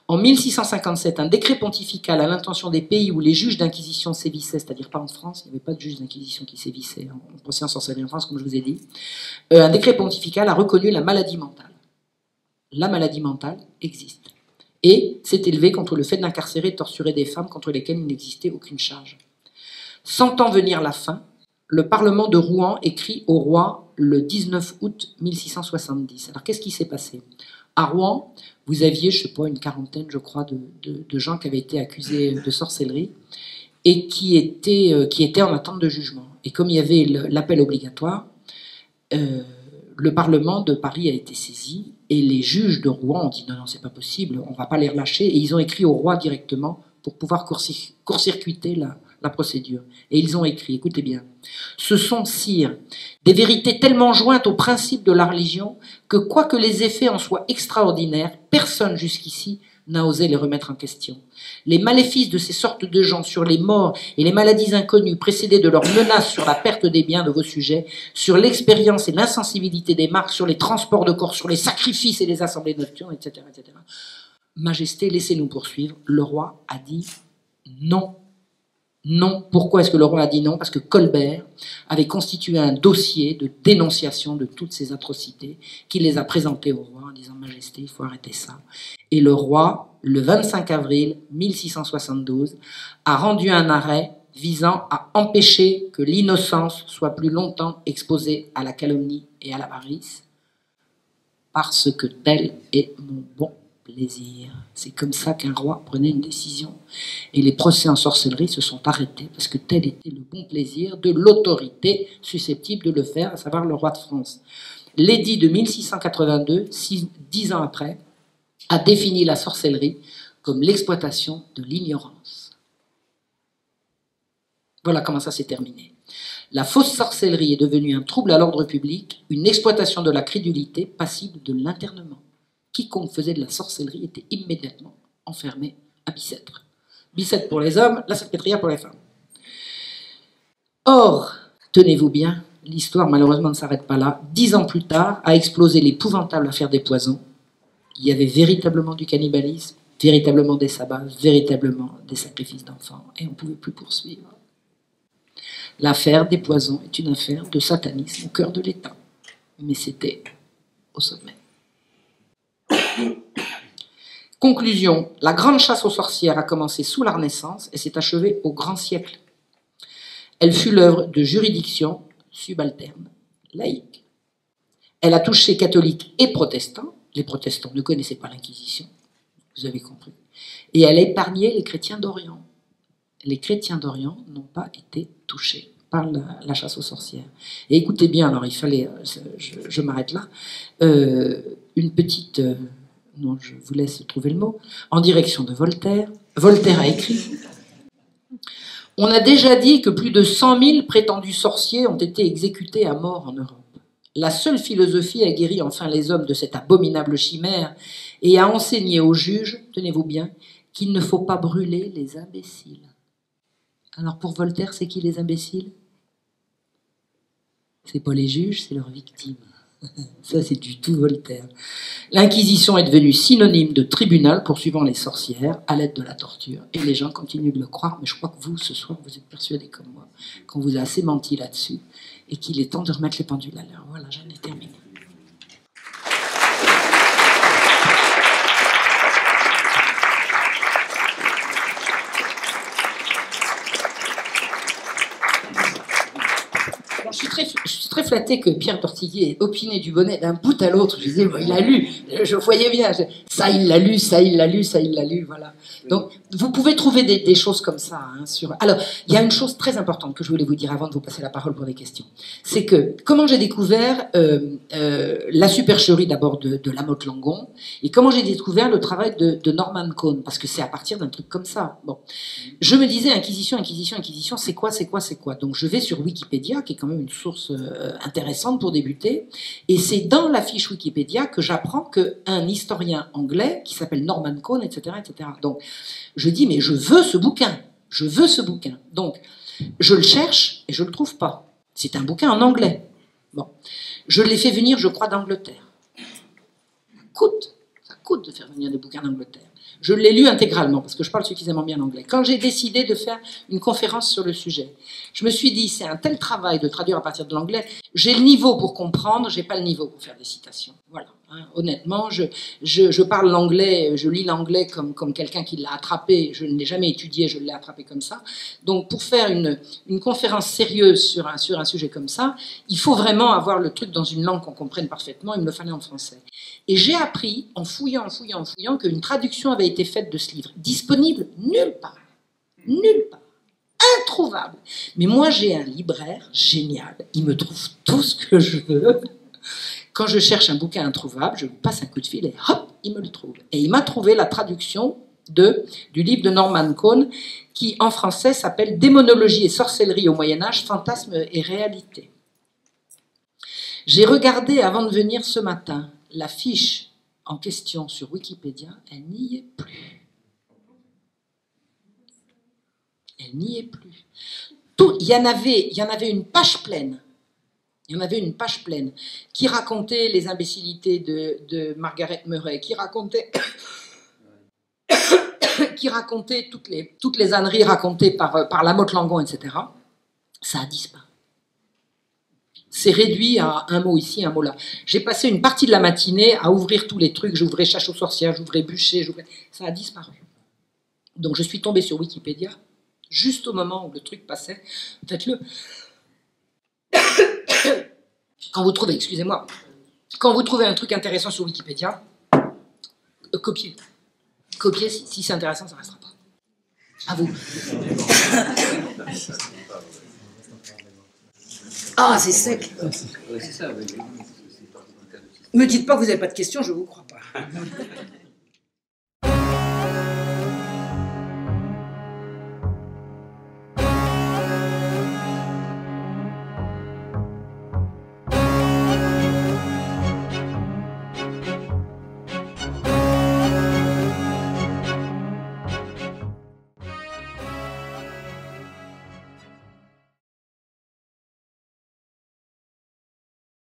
En 1657, un décret pontifical à l'intention des pays où les juges d'inquisition sévissaient, c'est-à-dire pas en France, il n'y avait pas de juges d'inquisition qui sévissaient en procès en sorcellerie en France, comme je vous ai dit, un décret pontifical a reconnu la maladie mentale. La maladie mentale existe. Et s'est élevé contre le fait d'incarcérer et de torturer des femmes contre lesquelles il n'existait aucune charge. Sentant venir la fin, le Parlement de Rouen écrit au roi le 19 août 1670. Alors, qu'est-ce qui s'est passé? À Rouen, vous aviez, je ne sais pas, une quarantaine, je crois, de gens qui avaient été accusés de sorcellerie et qui étaient en attente de jugement. Et comme il y avait l'appel obligatoire, le Parlement de Paris a été saisi et les juges de Rouen ont dit non, c'est pas possible, on ne va pas les relâcher. Et ils ont écrit au roi directement pour pouvoir court-circuiter la procédure. Et ils ont écrit, écoutez bien, ce sont, sire, des vérités tellement jointes au principe de la religion que, quoique les effets en soient extraordinaires, personne jusqu'ici n'a osé les remettre en question. Les maléfices de ces sortes de gens sur les morts et les maladies inconnues précédées de leurs menaces sur la perte des biens de vos sujets, sur l'expérience et l'insensibilité des marques, sur les transports de corps, sur les sacrifices et les assemblées nocturnes, etc., etc. Majesté, laissez-nous poursuivre. Le roi a dit non. Non. Pourquoi est-ce que le roi a dit non? Parce que Colbert avait constitué un dossier de dénonciation de toutes ces atrocités, qu'il les a présentées au roi en disant « Majesté, il faut arrêter ça ». Et le roi, le 25 avril 1672, a rendu un arrêt visant à empêcher que l'innocence soit plus longtemps exposée à la calomnie et à l'avarice, parce que tel est mon bon plaisir. C'est comme ça qu'un roi prenait une décision. Et les procès en sorcellerie se sont arrêtés parce que tel était le bon plaisir de l'autorité susceptible de le faire, à savoir le roi de France. L'édit de 1682, 10 ans après, a défini la sorcellerie comme l'exploitation de l'ignorance. Voilà comment ça s'est terminé. La fausse sorcellerie est devenue un trouble à l'ordre public, une exploitation de la crédulité passible de l'internement. Quiconque faisait de la sorcellerie était immédiatement enfermé à Bicêtre. Bicêtre pour les hommes, la Salpêtrière pour les femmes. Or, tenez-vous bien, l'histoire malheureusement ne s'arrête pas là. 10 ans plus tard, a explosé l'épouvantable affaire des poisons. Il y avait véritablement du cannibalisme, véritablement des sabbats, véritablement des sacrifices d'enfants, et on ne pouvait plus poursuivre. L'affaire des poisons est une affaire de satanisme au cœur de l'État. Mais c'était au sommet. Conclusion, la grande chasse aux sorcières a commencé sous la Renaissance et s'est achevée au grand siècle. Elle fut l'œuvre de juridictions subalternes, laïques. Elle a touché catholiques et protestants. Les protestants ne connaissaient pas l'Inquisition, vous avez compris. Et elle a épargné les chrétiens d'Orient. Les chrétiens d'Orient n'ont pas été touchés par la chasse aux sorcières. Et écoutez bien, alors il fallait, je m'arrête là, une petite... non, je vous laisse trouver le mot, en direction de Voltaire. Voltaire a écrit « On a déjà dit que plus de 100 000 prétendus sorciers ont été exécutés à mort en Europe. La seule philosophie a guéri enfin les hommes de cette abominable chimère et a enseigné aux juges, tenez-vous bien, qu'il ne faut pas brûler les imbéciles. Alors pour Voltaire, c'est qui les imbéciles? C'est pas les juges, c'est leurs victimes. Ça, c'est du tout Voltaire. L'Inquisition est devenue synonyme de tribunal poursuivant les sorcières à l'aide de la torture. Et les gens continuent de le croire, mais je crois que vous, ce soir, vous êtes persuadés comme moi qu'on vous a assez menti là-dessus et qu'il est temps de remettre les pendules à l'heure. Voilà, j'en ai terminé. Je suis très flattée que Pierre Tortiguier ait opiné du bonnet d'un bout à l'autre. Je disais, bon, il a lu, je voyais bien. Ça, il l'a lu, ça, il l'a lu, ça, il l'a lu, voilà. Donc, vous pouvez trouver des choses comme ça. Hein, sur... Alors, il y a une chose très importante que je voulais vous dire avant de vous passer la parole pour des questions. C'est que, comment j'ai découvert la supercherie d'abord de Lamotte Langon, et comment j'ai découvert le travail de Norman Cohn, parce que c'est à partir d'un truc comme ça. Bon. Je me disais, Inquisition, c'est quoi? Donc, je vais sur Wikipédia, qui est quand même une source intéressante pour débuter, et c'est dans la fiche Wikipédia que j'apprends qu'un historien anglais qui s'appelle Norman Cohn, etc., etc. Donc, je dis, mais je veux ce bouquin. Donc, je le cherche et je le trouve pas. C'est un bouquin en anglais. Bon, je l'ai fait venir, je crois, d'Angleterre. Ça coûte de faire venir des bouquins d'Angleterre. Je l'ai lu intégralement parce que je parle suffisamment bien anglais. Quand j'ai décidé de faire une conférence sur le sujet, je me suis dit, c'est un tel travail de traduire à partir de l'anglais. J'ai le niveau pour comprendre, j'ai pas le niveau pour faire des citations. Voilà. Hein, honnêtement, je parle l'anglais, je lis l'anglais comme quelqu'un qui l'a attrapé. Je ne l'ai jamais étudié, je l'ai attrapé comme ça. Donc, pour faire une conférence sérieuse sur un sujet comme ça, il faut vraiment avoir le truc dans une langue qu'on comprenne parfaitement. Il me le fallait en français. Et j'ai appris, en fouillant, qu'une traduction avait été faite de ce livre. Disponible nulle part. Introuvable. Mais moi, j'ai un libraire génial. Il me trouve tout ce que je veux. Quand je cherche un bouquin introuvable, je lui passe un coup de fil et hop, il me le trouve. Et il m'a trouvé la traduction du livre de Norman Cohn, qui en français s'appelle « Démonologie et sorcellerie au Moyen-Âge, fantasmes et réalité ». J'ai regardé avant de venir ce matin la fiche en question sur Wikipédia, elle n'y est plus. Elle n'y est plus. Il y en avait une page pleine. Il y en avait une page pleine qui racontait les imbécilités de Margaret Murray, qui racontait toutes les âneries racontées par Lamotte Langon, etc. Ça a disparu. C'est réduit à un mot ici, un mot là. J'ai passé une partie de la matinée à ouvrir tous les trucs. J'ouvrais chasse aux sorcières, j'ouvrais bûcher, ça a disparu. Donc je suis tombée sur Wikipédia, juste au moment où le truc passait. Faites-le. Quand vous trouvez, excusez-moi, quand vous trouvez un truc intéressant sur Wikipédia, copiez. Copiez, si c'est intéressant, ça ne restera pas. À vous. Ah, c'est sec. Me dites pas que vous n'avez pas de questions, je ne vous crois pas.